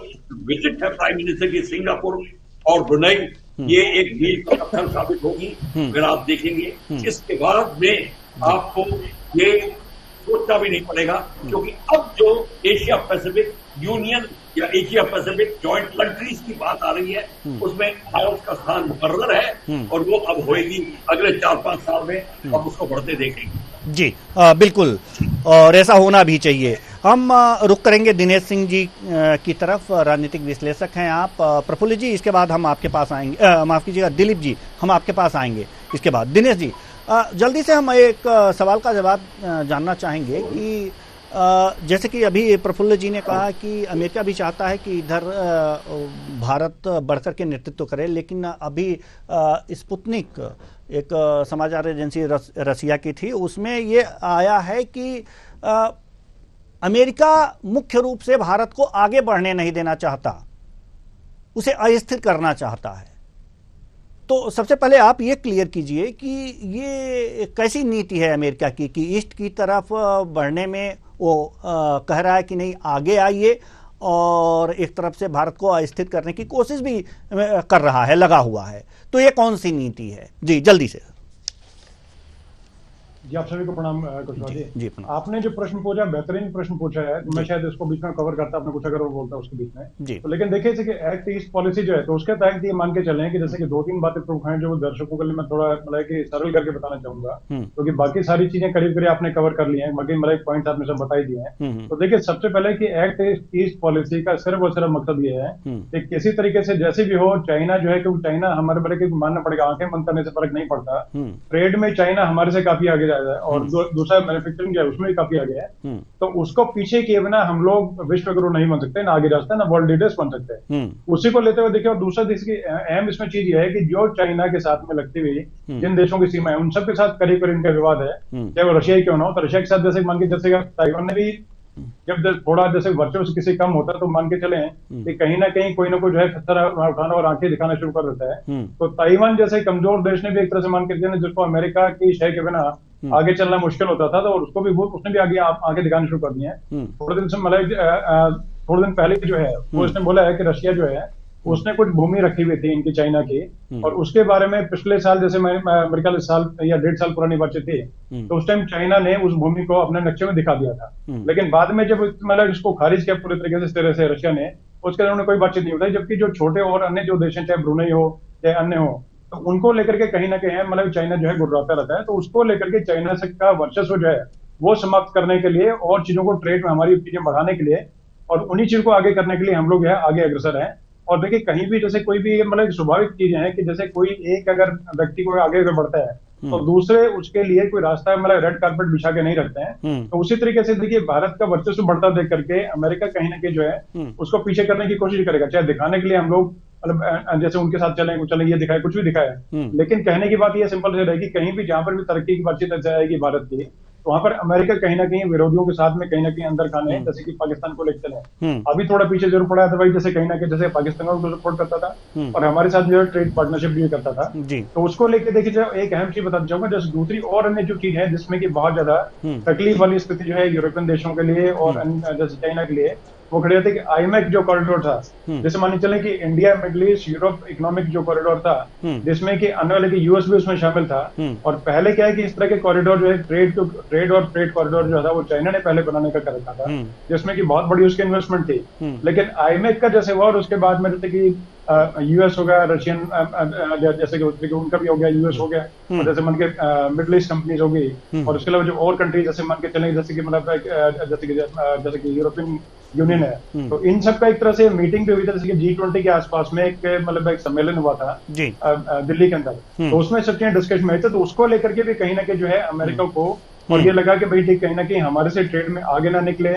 विजिट है प्राइम मिनिस्टर की सिंगापुर और ब्रुनेई, ये एक मील का पत्थर साबित होगी। अगर आप देखेंगे इसके बाद में आपको ये सोचना भी नहीं पड़ेगा, क्योंकि अब जो एशिया पैसिफिक यूनियन या एशिया पैसिफिक जॉइंट कंट्रीज की बात आ रही है, उसमें भारत का स्थान मुकर्रर है, और वो अब होएगी अगले 4-5 साल में, अब उसको बढ़ते देखेंगे। जी बिल्कुल, और ऐसा होना भी चाहिए। हम रुक करेंगे दिनेश सिंह जी की तरफ, राजनीतिक विश्लेषक हैं आप। प्रफुल्ल जी, इसके बाद हम आपके पास आएंगे, माफ कीजिएगा दिलीप जी, हम आपके पास आएंगे इसके बाद। दिनेश जी, जल्दी से हम एक सवाल का जवाब जानना चाहेंगे कि जैसे कि अभी प्रफुल्ल जी ने कहा कि अमेरिका भी चाहता है कि इधर भारत बढ़कर के नेतृत्व करे, लेकिन अभी स्पुतनिक एक समाचार एजेंसी रसिया की थी, उसमें ये आया है कि अमेरिका मुख्य रूप से भारत को आगे बढ़ने नहीं देना चाहता, उसे अस्थिर करना चाहता है। तो सबसे पहले आप ये क्लियर कीजिए कि ये कैसी नीति है अमेरिका की कि ईस्ट की तरफ बढ़ने में वो कह रहा है कि नहीं आगे आइए, और एक तरफ से भारत को अस्थिर करने की कोशिश भी कर रहा है, लगा हुआ है। तो ये कौन सी नीति है? जी जल्दी से। जी आप सभी को प्रणाम कुशवाहा जी। प्रणाम। आपने जो प्रश्न पूछा, बेहतरीन प्रश्न पूछा है, मैं शायद इसको बीच में कवर करता, आपने कुछ अगर वो बोलता उसके बीच में जी। तो लेकिन देखिए कि एक्ट ईस्ट पॉलिसी जो है, तो उसके तहत ये मान के चले कि जैसे कि 2-3 बातें प्रमुख हैं जो दर्शकों के लिए मैं थोड़ा मतलब कि सरल करके बताना चाहूंगा, क्योंकि बाकी सारी चीजें करीब करीब आपने कवर कर ली है, बाकी मतलब पॉइंट आपने सब बता ही दिए हैं। तो देखिए सबसे पहले कि एक्ट ईस्ट पॉलिसी का सिर्फ और सिर्फ मकसद ये है कि किसी तरीके से जैसे भी हो, चाइना जो है, क्योंकि चाइना हमारे बड़े की मानना पड़ेगा, आंखें बंद करने से फर्क नहीं पड़ता, ट्रेड में चाइना हमारे से काफी आगे जा रहा है, और दूसरा मैन्युफैक्चरिंग जो है उसमें भी काफी आगे है। तो उसको पीछे किए बिना हम लोग विश्व गुरु नहीं बन सकते, ना आगे जा सकते, ना वर्ल्ड लीडर्स बन सकते। उसी को लेते हुए देखिए, और दूसरा देश की अहम इसमें चीज ये है कि जो चाइना के साथ में लगती हुई जिन देशों की सीमा है, उन सब के साथ करीब करीब इनका विवाद है, चाहे वो रशिया ही क्यों ना हो। तो रशिया के साथ जैसे मान के, जैसे ताइवान ने भी जब थोड़ा जैसे वर्चस्व किसी कम होता है, तो मान के चले कि कहीं ना कहीं कोई ना कोई जो है खतरा उठाना और आंखें दिखाना शुरू कर देता है। तो ताइवान जैसे कमजोर देश ने भी एक तरह से मान के चले, जिसको अमेरिका की शय के बिना आगे चलना मुश्किल होता था, तो उसको भी उसने भी आगे दिखाने शुरू कर दिए हैं। थोड़े दिन से मतलब थोड़े दिन पहले जो है वो उसने बोला है कि रशिया जो है उसने कुछ भूमि रखी हुई थी इनकी चाइना की, और उसके बारे में पिछले साल जैसे मेरे ख्याल साल या 1.5 साल पुरानी बातचीत थी, तो उस टाइम चाइना ने उस भूमि को अपने नक्शे में दिखा दिया था। लेकिन बाद में जब मतलब इसको खारिज किया पूरे तरीके से इस तरह से रशिया ने, उसके बाद उन्होंने कोई बातचीत नहीं बताई। जबकि जो छोटे और अन्य जो देश हैं, चाहे ब्रुनेई हो चाहे अन्य हो, तो उनको लेकर के कहीं ना कहीं मतलब चाइना जो है गुर्राता रहता है। तो उसको लेकर के चाइना से का वर्चस्व जो है वो समाप्त करने के लिए और चीजों को ट्रेड में हमारी चीजें बढ़ाने के लिए और उन्हीं चीजों को आगे करने के लिए हम लोग आगे अग्रसर हैं। और देखिए कहीं भी जैसे कोई भी मतलब स्वाभाविक चीजें हैं कि जैसे कोई एक अगर व्यक्ति को आगे बढ़ता है तो दूसरे उसके लिए कोई रास्ता मतलब रेड कार्पेट बिछा के नहीं रखते हैं। तो उसी तरीके से देखिए भारत का वर्चस्व बढ़ता देख करके अमेरिका कहीं ना कहीं जो है उसको पीछे करने की कोशिश करेगा, चाहे दिखाने के लिए हम लोग मतलब जैसे उनके साथ चले ये दिखाए, कुछ भी दिखाए, लेकिन कहने की बात ये सिंपल से रहेगी, कहीं भी जहां पर भी तरक्की की बातचीत आएगी भारत की, तो वहां पर अमेरिका कहीं ना कहीं विरोधियों के साथ में कहीं ना कहीं अंदर खाने, जैसे कि पाकिस्तान को लेकर चले अभी थोड़ा पीछे जरूर पड़ा था भाई, जैसे कहीं ना कहीं जैसे पाकिस्तान को सपोर्ट करता था और हमारे साथ जो ट्रेड पार्टनरशिप भी करता था, तो उसको लेकर देखिए एक अहम चीज बताना चाहूंगा। जैसे दूसरी और अन्य जो चीज है जिसमें कि बहुत ज्यादा तकलीफ वाली स्थिति जो है यूरोपियन देशों के लिए और जैसे चाइना के लिए, वो खड़े थे कि आईमेक जो कॉरिडोर था, जैसे मान चले कि India middle east Europe economic जो कॉरिडोर था, जिसमें कि आने वाले की यूएस भी उसमें शामिल था। और पहले क्या है कि इस तरह के कॉरिडोर जो है ट्रेड और फ्रेट कॉरिडोर जो था वो चाइना ने पहले बनाने का कर रखा था, जिसमें कि बहुत बड़ी उसकी इन्वेस्टमेंट थी। लेकिन आईमेक का जैसे हुआ और उसके बाद में जैसे कि यूएस हो गया, रशियन जैसे कि उनका भी हो गया, यूएस हो गया, और जैसे मान के मिडिल ईस्ट कंपनीज हो गई, और उसके अलावा जो और कंट्रीज जैसे मान के चलेंगे जैसे कि मतलब जैसे कि यूरोपियन यूनियन है, तो इन सब का एक तरह से मीटिंग भी हुई थी, जैसे कि G20 के आसपास में एक मतलब एक सम्मेलन हुआ था दिल्ली के अंदर, तो उसमें सब चीजें डिस्कशन में थे। तो उसको लेकर के भी कहीं ना कहीं जो है अमेरिका को और ये लगा कि भाई ठीक कहीं ना कहीं हमारे से ट्रेड में आगे ना निकले,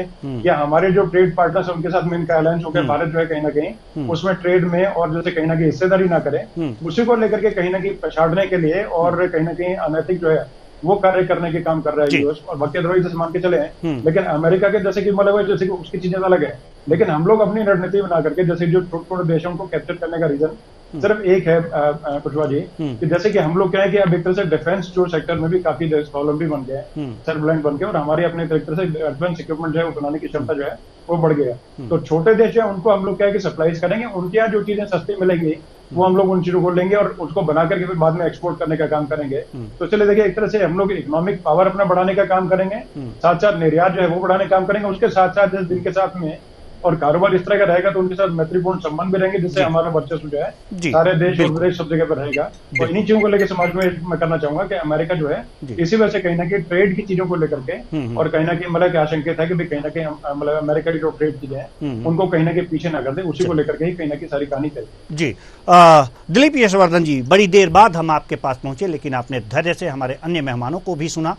या हमारे जो ट्रेड पार्टनर्स उनके साथ में इनका अलायंस हो गया, भारत जो है कहीं ना कहीं उसमें ट्रेड में और जैसे कहीं ना कहीं हिस्सेदारी ना करे, उसी को लेकर के कहीं ना कहीं पछाड़ने के लिए और कहीं ना कहीं अनैतिक जो है वो कार्य करने के काम कर रहा है यूएस, और बाकी अदरवाइज जैसे मान के चले हैं। लेकिन अमेरिका के जैसे कि मतलब जैसे कि उसकी चीजें अलग है, लेकिन हम लोग अपनी रणनीति बना करके जैसे जो छोटे छोटे देशों को कैप्चर करने का रीजन सिर्फ एक है कुशवाहा जी, कि जैसे कि हम लोग क्या है कि अब एक तरह से डिफेंस जो सेक्टर में भी काफी प्रॉब्लम भी बन गया है, सेल्फ रिलायंट बन के, और हमारी अपने तरह से डिफेंस इक्विपमेंट जो है वो बनाने की क्षमता जो है वो बढ़ गया। तो छोटे देश है उनको हम लोग क्या है कि सप्लाईज करेंगे, उनके यहाँ जो चीजें सस्ती मिलेगी वो हम लोग उन चीजों को लेंगे और उसको बना करके फिर बाद में एक्सपोर्ट करने का काम करेंगे। तो चलिए देखिए, एक तरह से हम लोग इकोनॉमिक पावर अपना बढ़ाने का काम करेंगे, साथ साथ निर्यात जो है वो बढ़ाने का काम करेंगे, उसके साथ साथ जैसे दिन के साथ में और कारोबार इस तरह का रहेगा तो उनके साथ मैत्रीपूर्ण संबंध भी रहेंगे, जिससे हमारा वर्चस्व जो है सारे देश और विदेश सब जगह पर रहेगा। तो इन्हीं चीजों को लेकर समाज में मैं करना चाहूंगा कि अमेरिका जो है इसी वजह से कहीं ना कहीं ट्रेड की चीजों को लेकर के और कहीं ना कहीं मतलब क्या आशंकित है कि कहीं ना कहीं मतलब अमेरिका की जो ट्रेड चीजें हैं उनको कहीं ना कहीं पीछे ना कर दे, उसी को लेकर के ही कहीं ना कहीं सारी कहानी चलती जी। दिलीप यशवर्धन जी, बड़ी देर बाद हम आपके पास पहुंचे, लेकिन आपने धैर्य से हमारे अन्य मेहमानों को भी सुना।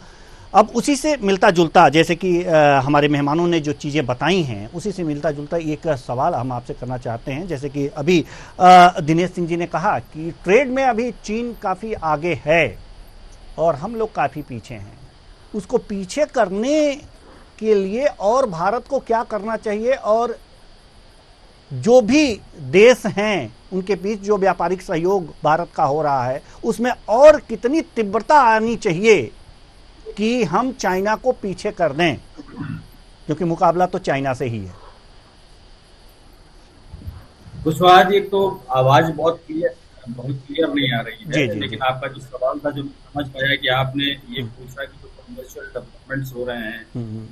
अब उसी से मिलता जुलता, जैसे कि हमारे मेहमानों ने जो चीज़ें बताई हैं उसी से मिलता जुलता एक सवाल हम आपसे करना चाहते हैं। जैसे कि अभी दिनेश सिंह जी ने कहा कि ट्रेड में अभी चीन काफ़ी आगे है और हम लोग काफ़ी पीछे हैं, उसको पीछे करने के लिए और भारत को क्या करना चाहिए, और जो भी देश हैं उनके बीच जो व्यापारिक सहयोग भारत का हो रहा है उसमें और कितनी तीव्रता आनी चाहिए कि हम चाइना को पीछे कर दें, क्योंकि मुकाबला तो चाइना से ही है। कुशवाहा जी, एक तो आवाज बहुत क्लियर नहीं आ रही है, लेकिन आपका जो सवाल था जो समझ पाया कि आपने ये पूछा कि जो कमर्शियल डेवलपमेंट्स हो रहे हैं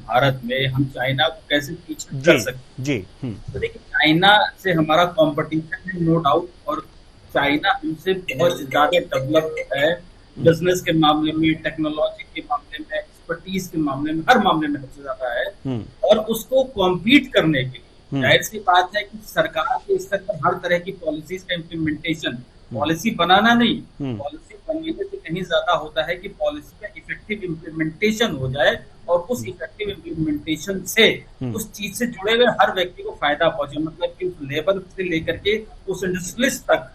भारत में, हम चाइना को कैसे पीछे कर सकते हैं। तो देखिए, चाइना से हमारा कंपटीशन है नो डाउट, और चाइना हमसे बहुत ज्यादा डेवलप्ड है बिजनेस के मामले में, टेक्नोलॉजी के मामले में, एक्सपर्टीज के मामले में, हर मामले में सबसे ज्यादा है। और उसको कॉम्पीट करने के लिए जाहिर सी बात है कि सरकार के स्तर पर हर तरह की पॉलिसीज का इम्प्लीमेंटेशन, पॉलिसी बनाना नहीं, पॉलिसी बनने से कहीं ज्यादा होता है कि पॉलिसी का इफेक्टिव इम्प्लीमेंटेशन हो जाए और उस इफेक्टिव इम्प्लीमेंटेशन से उस चीज से जुड़े हुए हर व्यक्ति को फायदा पहुंचे, मतलब कि उस लेबर से लेकर के उस इंडस्ट्रियलिस्ट तक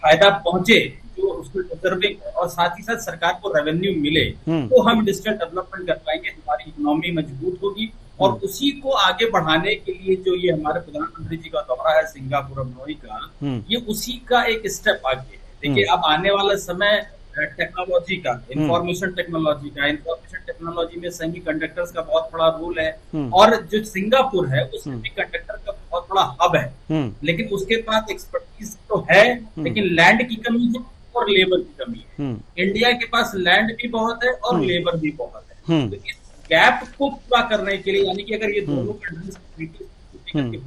फायदा पहुंचे जो उसको डिजर्विंग है, और साथ ही साथ सरकार को रेवेन्यू मिले, तो हम इंडस्ट्रियल डेवलपमेंट कर पाएंगे, हमारी इकोनॉमी मजबूत होगी। और उसी को आगे बढ़ाने के लिए जो ये हमारे प्रधानमंत्री जी का दौरा है सिंगापुर अमरोही का, ये उसी का एक स्टेप आगे है। देखिए, अब आने वाला समय टेक्नोलॉजी का, इंफॉर्मेशन टेक्नोलॉजी में सेमीकंडक्टर्स का बहुत बड़ा रोल है, और जो सिंगापुर है वो सेमीकंडक्टर का बहुत बड़ा हब है, लेकिन उसके पास एक्सपर्टीज तो है, लेकिन लैंड की कमी है और लेबर की कमी है। इंडिया के पास लैंड भी बहुत है और लेबर भी बहुत है। तो इस गैप को पूरा करने के लिए, यानी कि अगर ये दोनों कंट्रीज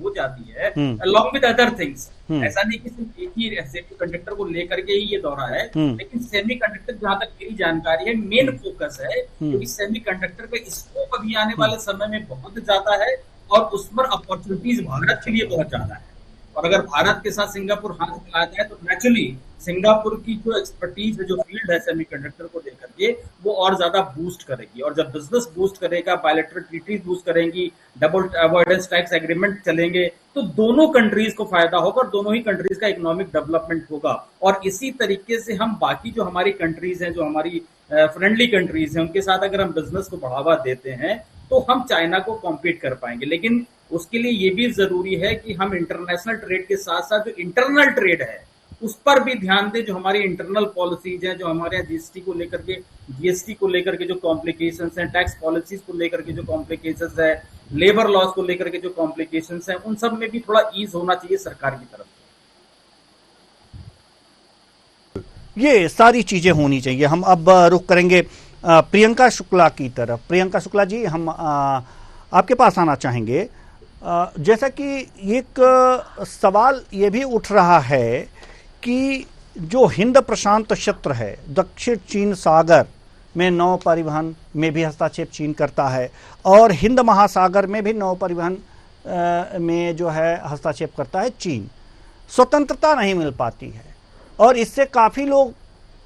हो जाती है अलॉन्ग विद अदर थिंग्स, ऐसा नहीं कि सिर्फ एक ही सेमीकंडक्टर को लेकर के ही ये दौरा है, लेकिन सेमीकंडक्टर जहां तक मेरी जानकारी है मेन फोकस है, क्योंकि सेमीकंडक्टर का स्कोप अभी आने वाले समय में बहुत ज्यादा है और उस पर अपॉर्चुनिटीज भारत के लिए बहुत ज्यादा है। और अगर भारत के साथ सिंगापुर हाथ मिला जाए तो नेचुरली सिंगापुर की जो एक्सपर्टीज है, जो फील्ड है सेमीकंडक्टर को लेकर के, वो और ज्यादा बूस्ट करेगी। और जब बिजनेस बूस्ट करेगा, बायलैटरल ट्रीटीज बूस्ट करेंगी, डबल अवॉइडेंस टैक्स एग्रीमेंट चलेंगे, तो दोनों कंट्रीज को फायदा होगा और दोनों ही कंट्रीज का इकोनॉमिक डेवलपमेंट होगा। और इसी तरीके से हम बाकी जो हमारी कंट्रीज हैं, जो हमारी फ्रेंडली कंट्रीज हैं, उनके साथ अगर हम बिजनेस को बढ़ावा देते हैं तो हम चाइना को कॉम्पीट कर पाएंगे। लेकिन उसके लिए ये भी जरूरी है कि हम इंटरनेशनल ट्रेड के साथ साथ जो इंटरनल ट्रेड है उस पर भी ध्यान दें। जो हमारी इंटरनल पॉलिसीज हैं, जो हमारे यहाँ जीएसटी को लेकर के जो कॉम्प्लिकेशंस हैं, टैक्स पॉलिसीज को लेकर के जो कॉम्प्लिकेशंस है, लेबर लॉस को लेकर के जो कॉम्प्लिकेशंस हैं उन सब में भी थोड़ा ईज होना चाहिए सरकार की तरफ से। ये सारी चीजें होनी चाहिए। हम अब रुख करेंगे प्रियंका शुक्ला की तरफ। प्रियंका शुक्ला जी, हम आपके पास आना चाहेंगे। जैसा कि एक सवाल ये भी उठ रहा है कि जो हिंद प्रशांत क्षेत्र है, दक्षिण चीन सागर में नौ परिवहन में भी हस्तक्षेप चीन करता है और हिंद महासागर में भी नौ परिवहन में जो है हस्तक्षेप करता है चीन। स्वतंत्रता नहीं मिल पाती है और इससे काफ़ी लोग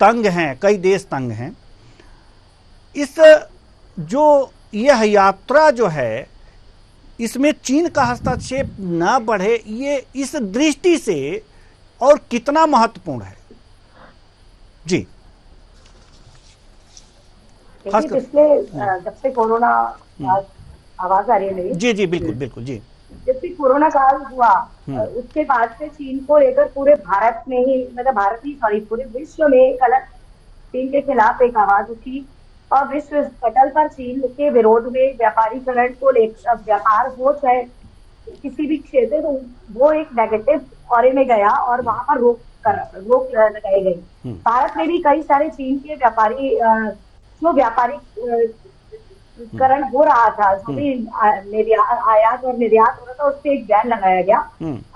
तंग हैं, कई देश तंग हैं। इस जो यह यात्रा जो है इसमें चीन का हस्तक्षेप न बढ़े, ये इस दृष्टि से और कितना महत्वपूर्ण है? जी, पिछले जब से कोरोना, आवाज आ रही है मेरी? जी जी बिल्कुल बिल्कुल जी। जब से कोरोना काल हुआ उसके बाद से चीन को लेकर पूरे भारत में ही, मतलब भारत ही सॉरी पूरे विश्व में एक अलग चीन के खिलाफ एक आवाज उठी और विश्व पटल पर चीन के विरोध में व्यापारीकरण को लेकर, व्यापार हो चाहे किसी भी क्षेत्र, तो वो एक नेगेटिव ऑरे में गया और वहां पर रोक लगाई गई। भारत में भी कई सारे चीन के जो व्यापारीकरण हो रहा था, जो भी आयात और निर्यात हो रहा था, उस पर एक बैन लगाया गया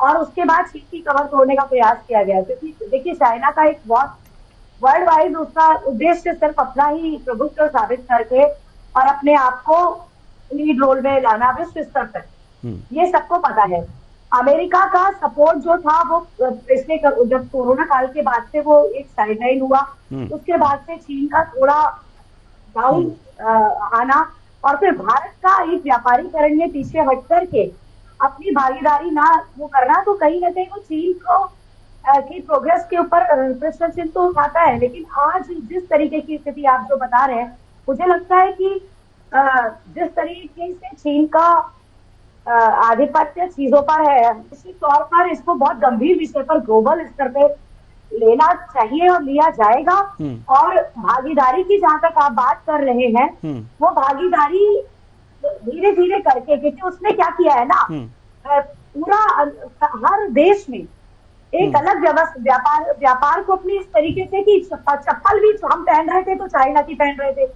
और उसके बाद चीन की कमर तोड़ने का प्रयास किया गया। क्योंकि देखिए, चाइना का एक बहुत वर्ल्ड वाइड उसका उद्देश्य सिर्फ अपना ही प्रभुत्व साबित करके और अपने आप को लीड रोल में लाना विश्व स्तर तक, ये सबको पता है। अमेरिका का सपोर्ट जो था वो पिछले जब कोरोना काल के बाद से वो एक साइडलाइन हुआ, उसके बाद से चीन का थोड़ा डाउन आना और फिर भारत का एक व्यापारीकरण में पीछे हट करके अपनी भागीदारी ना वो करना, तो कहीं ना कहीं वो चीन को की प्रोग्रेस के ऊपर प्रश्न चिन्ह तो उठाता है। लेकिन आज जिस तरीके की स्थिति आप जो बता रहे हैं, मुझे लगता है कि जिस तरीके से चीन का आधिपत्य चीजों पर है, इसी तौर पर इसको बहुत गंभीर विषय पर ग्लोबल स्तर पे लेना चाहिए और लिया जाएगा। और भागीदारी की जहां तक आप बात कर रहे हैं, वो भागीदारी धीरे धीरे करके, क्योंकि उसने क्या किया है ना, पूरा हर देश में एक अलग व्यापार को अपनी इस तरीके से कि चप्पल भी हम पहन रहे थे तो चाइना की पहन रहे थे,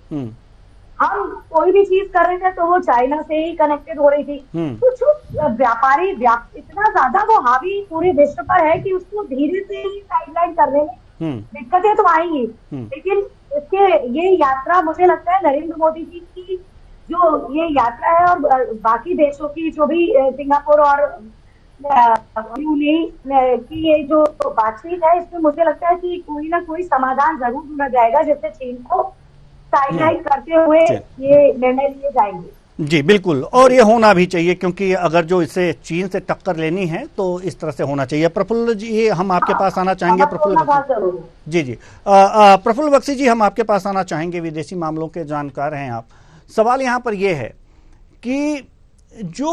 हम कोई भी चीज कर रहे थे तो वो चाइना से ही कनेक्टेड हो रही थी। तो जो व्यापारी इतना ज्यादा वो हावी पूरे विश्व पर है कि उसको धीरे से ही साइडलाइन करने में दिक्कतें तो आएंगी। लेकिन इसके ये यात्रा, मुझे लगता है नरेंद्र मोदी जी की जो ये यात्रा है और बाकी देशों की जो भी सिंगापुर और की ये जो बातचीत है, इसमें मुझे लगता है कि कोई ना कोई समाधान जरूर ढूंढा जाएगा जिससे चीन को साइडलाइन करते हुए ये निर्णय लिए जाएंगे। जी बिल्कुल, और ये होना भी चाहिए, क्योंकि अगर जो इसे चीन से टक्कर लेनी है तो इस तरह से होना चाहिए। प्रफुल्ल जी, हम आपके पास आना चाहेंगे। प्रफुल्ल जी जी प्रफुल्ल बख्शी जी, हम आपके पास आना चाहेंगे। विदेशी मामलों के जानकार हैं आप। सवाल यहाँ पर यह है कि जो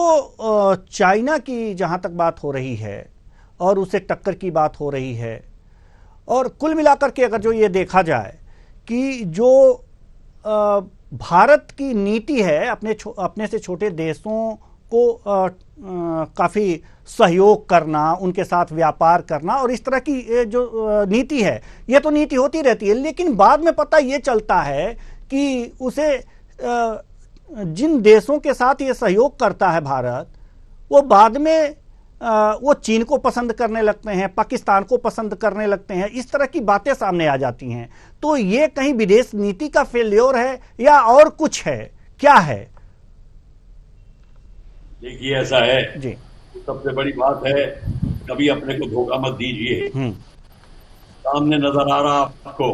चाइना की जहाँ तक बात हो रही है और उसे टक्कर की बात हो रही है, और कुल मिलाकर के अगर जो ये देखा जाए कि जो भारत की नीति है अपने से छोटे देशों को काफ़ी सहयोग करना, उनके साथ व्यापार करना, और इस तरह की जो नीति है, ये तो नीति होती रहती है। लेकिन बाद में पता ये चलता है कि उसे जिन देशों के साथ ये सहयोग करता है भारत, वो बाद में वो चीन को पसंद करने लगते हैं, पाकिस्तान को पसंद करने लगते हैं। इस तरह की बातें सामने आ जाती हैं। तो ये कहीं विदेश नीति का फेल्योर है या और कुछ है, क्या है? देखिए, ऐसा है जी, सबसे बड़ी बात है, कभी अपने को धोखा मत दीजिए। सामने नजर आ रहा आपको,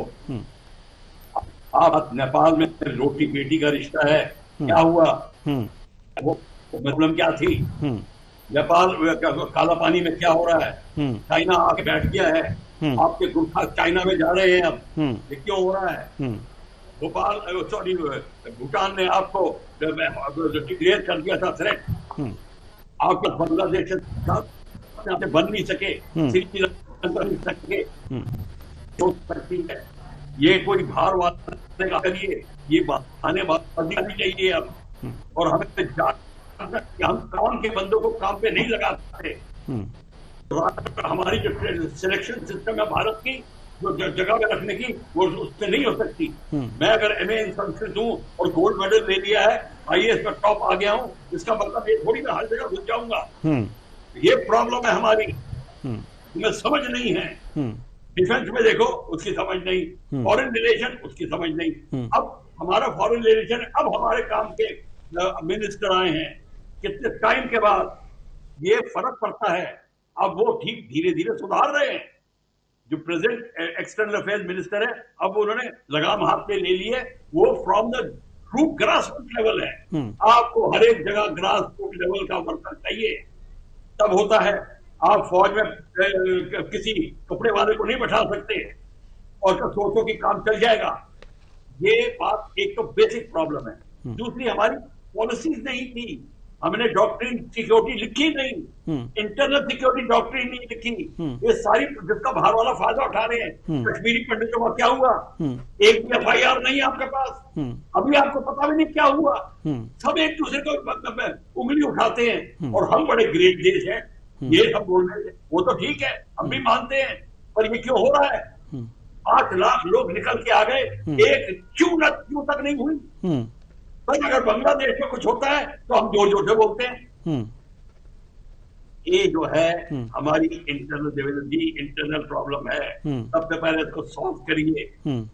आप नेपाल में रोटी बेटी का रिश्ता है, क्या हुआ? वो मतलब क्या थी? नेपाल काला पानी में क्या हो रहा है? चाइना आके बैठ गया है, आपके गुरखा चाइना में जा रहे हैं अब, ये क्यों हो रहा है? भूटान ने आपको डिक्लेयर कर दिया था थ्रेट, आपका बांग्लादेश बन नहीं सके, श्रीलंका बन नहीं सके, तो सकती है। ये कोई भार वाले का करिए, ये बहानेबाजी चाहिए अब, और हमें कि हम काम के बंदों को काम पे नहीं लगा सकते। हमारी जो सिलेक्शन सिस्टम है भारत की, जो जगह में रखने की, वो उससे नहीं हो सकती। मैं अगर MA इन संस्कृत हूँ और गोल्ड मेडल ले लिया है, IAS में टॉप आ गया हूँ, इसका मतलब ये थोड़ी मैं हर जगह घुस जाऊंगा। ये प्रॉब्लम है हमारी, तुम्हें समझ नहीं है। डिफेंस में देखो उसकी समझ नहीं, फॉरेन रिलेशन उसकी समझ नहीं। अब हमारा फॉरेन रिलेशन, अब हमारे काम के मिनिस्टर आए हैं, कितने टाइम के बाद ये फर्क पड़ता है। अब वो ठीक धीरे धीरे सुधार रहे हैं। जो प्रेजेंट एक्सटर्नल अफेयर्स मिनिस्टर है, अब उन्होंने लगाम हाथ में ले ली है। वो from the root grass root level है। आपको हर एक जगह ग्रास रूट लेवल का वर्कर चाहिए, तब होता है। आप फौज में किसी कपड़े वाले को नहीं बैठा सकते और सोचो कि काम चल जाएगा। ये बात एक तो बेसिक प्रॉब्लम है। दूसरी, हमारी पॉलिसीज नहीं थी, हमने डॉक्ट्रिन सिक्योरिटी लिखी नहीं, इंटरनल सिक्योरिटी डॉक्ट्रिन नहीं लिखी। ये सारी जिसका बाहर वाला फायदा उठा रहे हैं। कश्मीरी पंडितों का क्या हुआ? एक भी FIR नहीं आपके पास, अभी आपको पता भी नहीं क्या हुआ। सब एक दूसरे को उंगली उठाते हैं और हम बड़े ग्रेट देश हैं, ये सब बोल रहे थे। वो तो ठीक है, हम भी मानते हैं, पर ये क्यों हो रहा है? 8 लाख लोग निकल के आ गए, एक क्यों तक नहीं हुई। पर अगर बांग्लादेश में कुछ होता है तो हम जोर जोर से बोलते हैं। ये जो है हमारी इंटरनल प्रॉब्लम है। सबसे पहले इसको सॉल्व करिए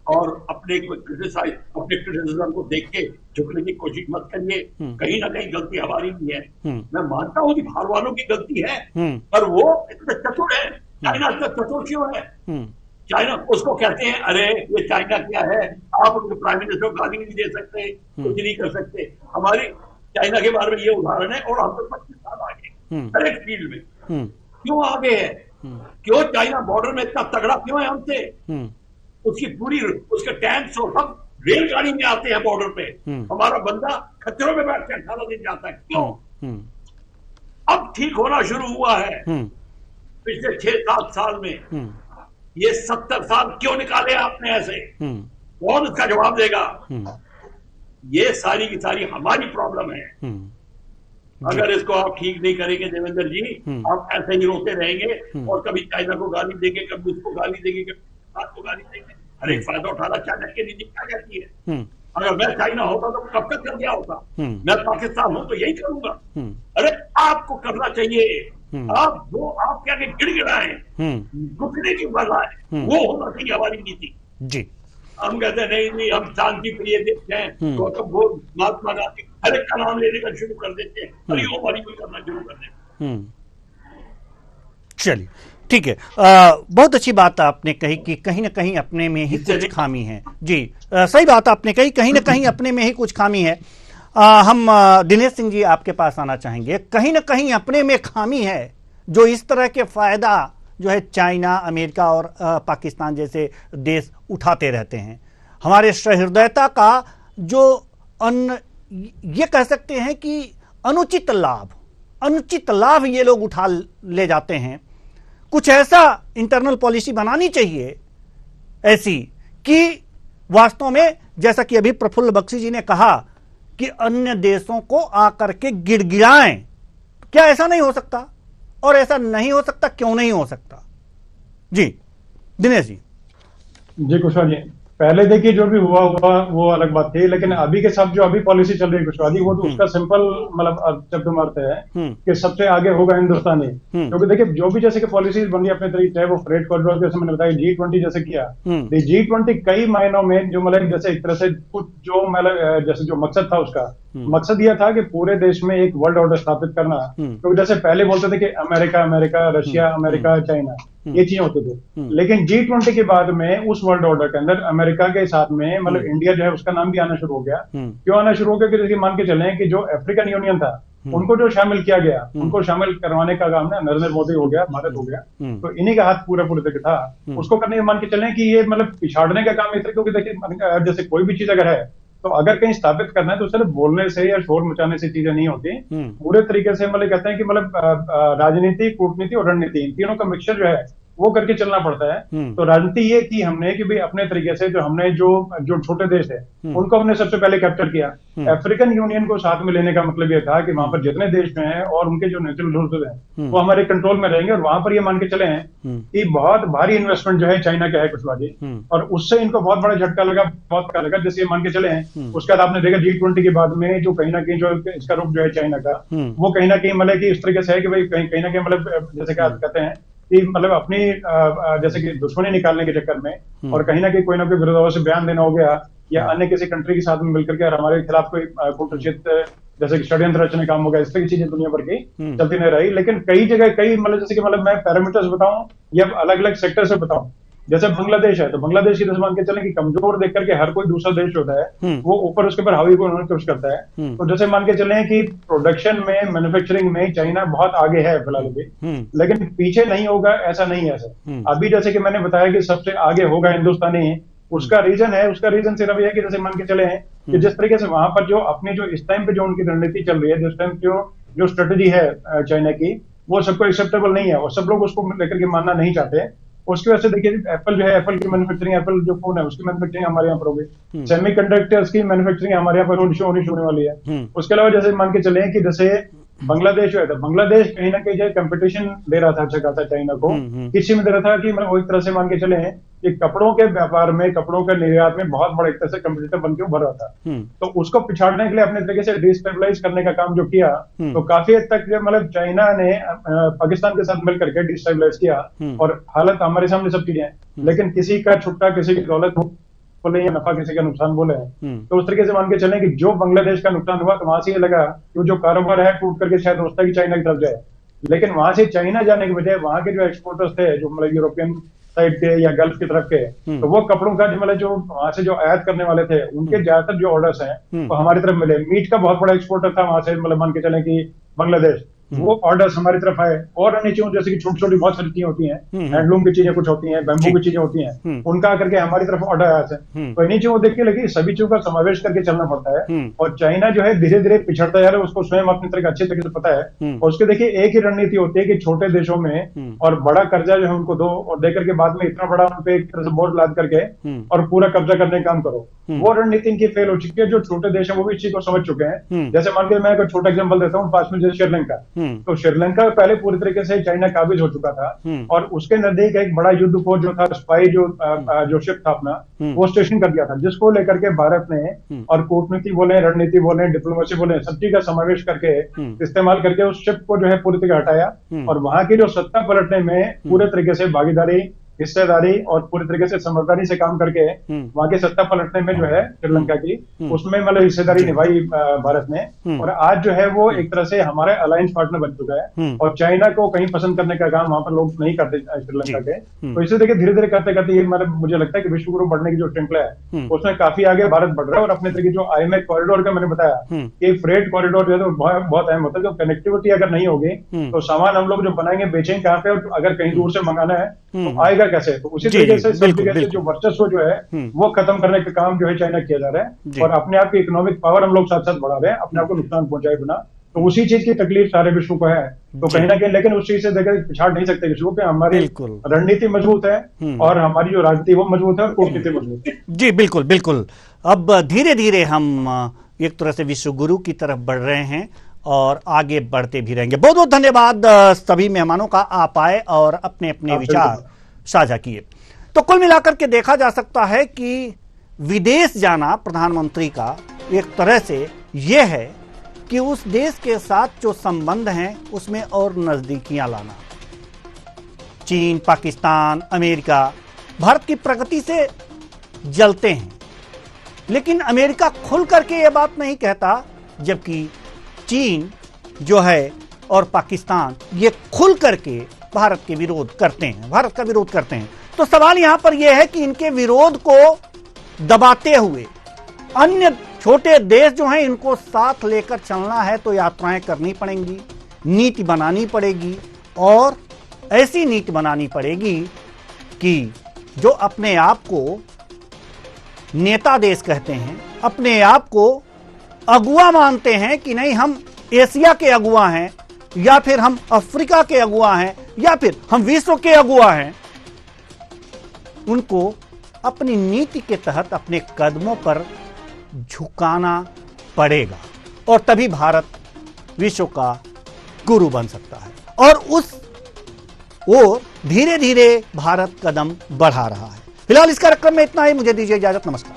और अपने क्रिटिसिज्म को देख के झुकने की कोशिश मत करिए। कहीं ना कहीं गलती हमारी भी है। मैं मानता हूँ कि बाहर वालों की गलती है, पर वो इतने चतुर है। चाइना इतना चतुर क्यों है? चाइना, उसको कहते हैं अरे ये चाइना क्या है, आप उनके प्राइम मिनिस्टर को गाली नहीं दे सकते, कुछ नहीं कर सकते। हमारी चाइना के बारे में ये उदाहरण है, और हम तो 25 साल आगे हर एक फील्ड में। क्यों आगे है? क्यों चाइना बॉर्डर में इतना तगड़ा क्यों है हमसे? उसके टैंक्स और सब रेलगाड़ी में आते हैं बॉर्डर पे, हमारा बंदा खच्चरों में बैठ के 18 दिन जाता है। क्यों? अब ठीक होना शुरू हुआ है पिछले 6-7 साल में। ये 70 साल क्यों निकाले आपने ऐसे? कौन इसका जवाब देगा? ये सारी की सारी हमारी प्रॉब्लम है। अगर इसको आप ठीक नहीं करेंगे देवेंद्र जी, आप ऐसे ही रोते रहेंगे और कभी चाइना को गाली देंगे, कभी उसको गाली देंगे, कभी भारत को गाली देंगे। हर एक फायदा उठाना चाइना की नीति क्या कहती है। अगर मैं चाइना होता तो कब तक कर दिया होता। मैं पाकिस्तान हूं तो यही करूंगा। अरे आपको करना चाहिए। आप क्या गिड़गिड़ाए, रुकने की बजाय वो होना चाहिए हमारी नीति जी। हम कहते हैं नहीं हम शांति प्रिय देश हैं, तो वो महात्मा गांधी हर एक का नाम लेने का शुरू कर देते हैं, हरिओम करना शुरू कर देते हैं। चलिए ठीक है, बहुत अच्छी बात आपने कही कि कहीं ना कहीं अपने में ही कुछ खामी है। जी सही बात आपने कही, कहीं ना कहीं अपने में ही कुछ खामी है। हम दिनेश सिंह जी आपके पास आना चाहेंगे। कहीं ना कहीं अपने में खामी है जो इस तरह के फायदा जो है चाइना, अमेरिका और पाकिस्तान जैसे देश उठाते रहते हैं। हमारे सहृदयता का जो ये कह सकते हैं कि अनुचित लाभ ये लोग उठा ले जाते हैं। कुछ ऐसा इंटरनल पॉलिसी बनानी चाहिए ऐसी कि वास्तव में, जैसा कि अभी प्रफुल्ल बख्शी जी ने कहा कि अन्य देशों को आकर के गिड़गिड़ाएं। क्या ऐसा नहीं हो सकता? और ऐसा नहीं हो सकता, क्यों नहीं हो सकता? जी दिनेश जी। कुशवाहा जी, पहले देखिए जो भी हुआ वो अलग बात थी, लेकिन अभी के साथ जो अभी पॉलिसी चल रही है कुशवाहा जी, वो तो उसका सिंपल मतलब शब्द अर्थ है कि सबसे आगे होगा हिंदुस्तानी। क्योंकि देखिए जो भी जैसे कि पॉलिसीज बन रही है अपने तरीके, चाहे वो फ्रेट कॉरिडोर जैसे मैंने बताया, G20 जैसे किया, G20 कई मायनों में जो मतलब जैसे एक तरह से कुछ जो मतलब जैसे जो मकसद था उसका मकसद यह था कि पूरे देश में एक वर्ल्ड ऑर्डर स्थापित करना। क्योंकि जैसे पहले बोलते थे कि अमेरिका, रशिया, अमेरिका, चाइना, ये चीजें होते थे। लेकिन G20 के बाद में उस वर्ल्ड ऑर्डर के अंदर अमेरिका के साथ में मतलब इंडिया जो है उसका नाम भी आना शुरू हो गया। क्यों आना शुरू हो गया? कि जैसे मान के चले कि जो अफ्रीकन यूनियन था उनको जो शामिल किया गया, उनको शामिल करवाने का काम ना नरेंद्र मोदी हो गया, भारत हो गया, तो इन्हीं का हाथ पूरे तक था। उसको करने मान के चले कि ये मतलब पिछाड़ने का काम इस तरह, क्योंकि देखिए जैसे कोई भी चीज अगर है तो अगर कहीं स्थापित करना है तो सिर्फ बोलने से या शोर मचाने से चीजें नहीं होती। पूरे तरीके से मतलब कहते हैं कि मतलब राजनीति, कूटनीति और रणनीति, इन तीनों का मिक्सचर जो है वो करके चलना पड़ता है। तो राजनीति ये की हमने कि भाई अपने तरीके से जो हमने जो छोटे देश है उनको हमने सबसे पहले कैप्चर किया। अफ्रीकन यूनियन को साथ में लेने का मतलब ये था कि वहां पर जितने देश में हैं और उनके जो नेचुरल रिसोर्सेज हैं वो हमारे कंट्रोल में रहेंगे, और वहां पर ये मान के चले हैं कि बहुत भारी इन्वेस्टमेंट जो है चाइना का है कुशवाहा जी, और उससे इनको बहुत बड़ा झटका लगा, बहुत झटका लगा। जैसे ये मान के चले हैं उसके बाद आपने देखा G20 के बाद में जो कहीं ना कहीं जो इसका रुख जो है चाइना का, वो कहीं ना कहीं मतलब कि इस तरीके से है कि भाई कहीं ना कहीं मतलब जैसे क्या कहते हैं कि मतलब अपनी जैसे कि दुश्मनी निकालने के चक्कर में और कहीं ना कहीं कोई ना कोई विरोधाभास बयान देना हो गया या अन्य किसी कंट्री के साथ में मिलकर के हमारे खिलाफ कोई कूटनीतिक जैसे कि षड्यंत्र रचने काम हो गया, इस तरह की चीजें दुनिया भर की चलती नहीं रही। लेकिन कई जगह कई मतलब जैसे कि मतलब मैं पैरामीटर्स बताऊं या अलग अलग सेक्टर से बताऊं, जैसे बांग्लादेश है तो बांग्लादेश की मान के चले कि कमजोर देख करके हर कोई दूसरा देश होता है वो ऊपर उसके ऊपर हावी को उन्होंने कोशिश करता है। तो जैसे मान के चले कि प्रोडक्शन में मैन्युफैक्चरिंग में चाइना बहुत आगे है फिलहाल अभी, लेकिन पीछे नहीं होगा ऐसा नहीं है सर। अभी जैसे कि मैंने बताया कि सबसे आगे होगा हिंदुस्तानी, उसका रीजन सिर्फ ये है कि जैसे मान के चले हैं कि जिस तरीके से वहां पर जो अपनी जो इस टाइम पे जो उनकी रणनीति चल रही है, जिस टाइम जो स्ट्रेटेजी है चाइना की, वो सबको एक्सेप्टेबल नहीं है और सब लोग उसको लेकर के मानना नहीं चाहते। उसकी वजह से देखिए एप्पल जो है, एप्पल की मैन्युफैक्चरिंग, एप्पल जो फोन है उसकी मैन्युफैक्चरिंग हमारे यहाँ पर होगी, सेमीकंडक्टर्स की मैन्युफैक्चरिंग हमारे यहाँ पर होने वाली है। उसके अलावा जैसे मान के चले कि जैसे बांग्लादेश जो है तो बांग्लादेश कहीं ना कहीं जो कंपटीशन दे रहा था अच्छा खासा चाइना को, किसी में दे रहा था कि मतलब वो एक तरह से मान के चले हैं कि कपड़ों के व्यापार में, कपड़ों के निर्यात में बहुत बड़ा एक तरह से कंपटीटर बन के उभर रहा था। तो उसको पिछाड़ने के लिए अपने तरीके से डिस्टेबलाइज करने का काम जो किया, तो काफी हद तक मतलब चाइना ने पाकिस्तान के साथ मिलकर के डिस्टेबलाइज किया और हालत हमारे सामने सब चीजें हैं। लेकिन किसी का छुट्टा, किसी की दौलत बोले या नफा, किसी का नुकसान बोले, तो उस तरीके से मान के चलें कि जो बांग्लादेश का नुकसान हुआ तो वहां से ये लगा कि जो कारोबार है टूट करके शायद हो सकता है कि चाइना की तरफ जाए। लेकिन वहां से चाइना जाने की बजाय वहां के जो एक्सपोर्टर्स थे जो मतलब यूरोपियन साइड के या गल्फ की तरफ के, तो वो कपड़ों का मतलब जो वहां से जो आयात करने वाले थे उनके ज्यादातर जो ऑर्डर्स हैं वो हमारी तरफ मिले। मीट का बहुत बड़ा एक्सपोर्टर था वहां से, मतलब मान के चले कि बांग्लादेश, वो ऑर्डर्स हमारी तरफ आए। और अन्य चीजों जैसे कि छोटी छोटी बहुत सारी चीजें होती हैं, हैंडलूम की चीजें कुछ होती हैं, बैम्बू की चीजें होती हैं, उनका आकर के हमारी तरफ ऑर्डर आया था। तो इन्हीं चीजों को देख के लगी सभी चीजों का समावेश करके चलना पड़ता है। और चाइना जो है धीरे धीरे पिछड़ता जा रहा है, उसको स्वयं अपनी तरह अच्छे तरीके से पता है। और उसके देखिए एक ही रणनीति होती है कि छोटे देशों में और बड़ा कर्जा जो है उनको दो और दे करके बाद में इतना बड़ा उनपे एक तरह से बोझ लाद करके और पूरा कब्जा करने का काम करो। वो रणनीति इनकी फेल हो चुकी है। जो छोटे देश है वो भी इस चीज को समझ चुके हैं। जैसे मान के मैं एक छोटा एग्जाम्पल देता हूँ, पास में जैसे श्रीलंका, तो श्रीलंका पहले पूरी तरीके से चाइना काबिज हो चुका था और उसके नजदीक एक बड़ा युद्ध पोत जो था, स्पाई जो शिप था अपना, वो स्टेशन कर दिया था, जिसको लेकर के भारत ने और कूटनीति बोले, रणनीति बोले, डिप्लोमेसी बोले, सब चीज का समावेश करके इस्तेमाल करके उस शिप को जो है पूरी तरह हटाया और वहां की जो सत्ता पलटने में पूरे तरीके से भागीदारी, हिस्सेदारी और पूरी तरीके से समझदारी से काम करके वहां की सत्ता पलटने में जो है श्रीलंका की, उसमें मतलब हिस्सेदारी निभाई भारत ने। और आज जो है वो एक तरह से हमारा अलायंस पार्टनर बन चुका है और चाइना को कहीं पसंद करने का काम वहां पर लोग नहीं करते श्रीलंका के। तो इसे देखिए धीरे धीरे करते करते ये मतलब मुझे लगता है कि विश्व गुरु बढ़ने की जो श्रृंखला है उसमें काफी आगे भारत बढ़ रहा है। और अपने तरीके जो IMEC कॉरिडोर का मैंने बताया कि फ्रेट कॉरिडोर जो है बहुत अहम होता है। जो कनेक्टिविटी अगर नहीं होगी तो सामान हम लोग जो बनाएंगे बेचेंगे कहाँ पे, और अगर कहीं दूर से मंगाना है तो आएगा कैसे। तो उसी तरीके से सब जगह से जो वर्चस्व जो है वो खत्म करने का काम जो है चाइना किया जा रहा है और अपने आप की इकोनॉमिक पावर हम लोग साथ साथ बढ़ा रहे हैं, अपने आप को नुकसान पहुंचाए बिना। तो उसी चीज की तकलीफ सारे विश्व को है। तो कहीं ना कहीं लेकिन उस चीज से देखकर पिछाड़ नहीं सकते विश्व पे। हमारी रणनीति मजबूत है और हमारी जो राजनीति वो मजबूत है और कूटनीति मजबूत है। जी बिल्कुल बिल्कुल। अब धीरे धीरे हम एक तरह से विश्व गुरु की तरफ बढ़ रहे हैं और आगे बढ़ते भी रहेंगे। बहुत बहुत धन्यवाद सभी मेहमानों का, आप आए और अपने अपने विचार साझा किए। तो कुल मिलाकर के देखा जा सकता है कि विदेश जाना प्रधानमंत्री का एक तरह से यह है कि उस देश के साथ जो संबंध हैं उसमें और नजदीकियां लाना। चीन, पाकिस्तान, अमेरिका भारत की प्रगति से जलते हैं, लेकिन अमेरिका खुल करके यह बात नहीं कहता, जबकि चीन जो है और पाकिस्तान ये खुल करके भारत के विरोध करते हैं, भारत का विरोध करते हैं। तो सवाल यहां पर यह है कि इनके विरोध को दबाते हुए अन्य छोटे देश जो हैं इनको साथ लेकर चलना है तो यात्राएं करनी पड़ेंगी, नीति बनानी पड़ेगी और ऐसी नीति बनानी पड़ेगी कि जो अपने आप को नेता देश कहते हैं, अपने आप को अगुआ मानते हैं कि नहीं हम एशिया के अगुआ हैं या फिर हम अफ्रीका के अगुआ हैं या फिर हम विश्व के अगुआ हैं, उनको अपनी नीति के तहत अपने कदमों पर झुकाना पड़ेगा और तभी भारत विश्व का गुरु बन सकता है। और उस ओर धीरे धीरे भारत कदम बढ़ा रहा है। फिलहाल इस कार्यक्रम में इतना ही। मुझे दीजिए इजाजत। नमस्कार।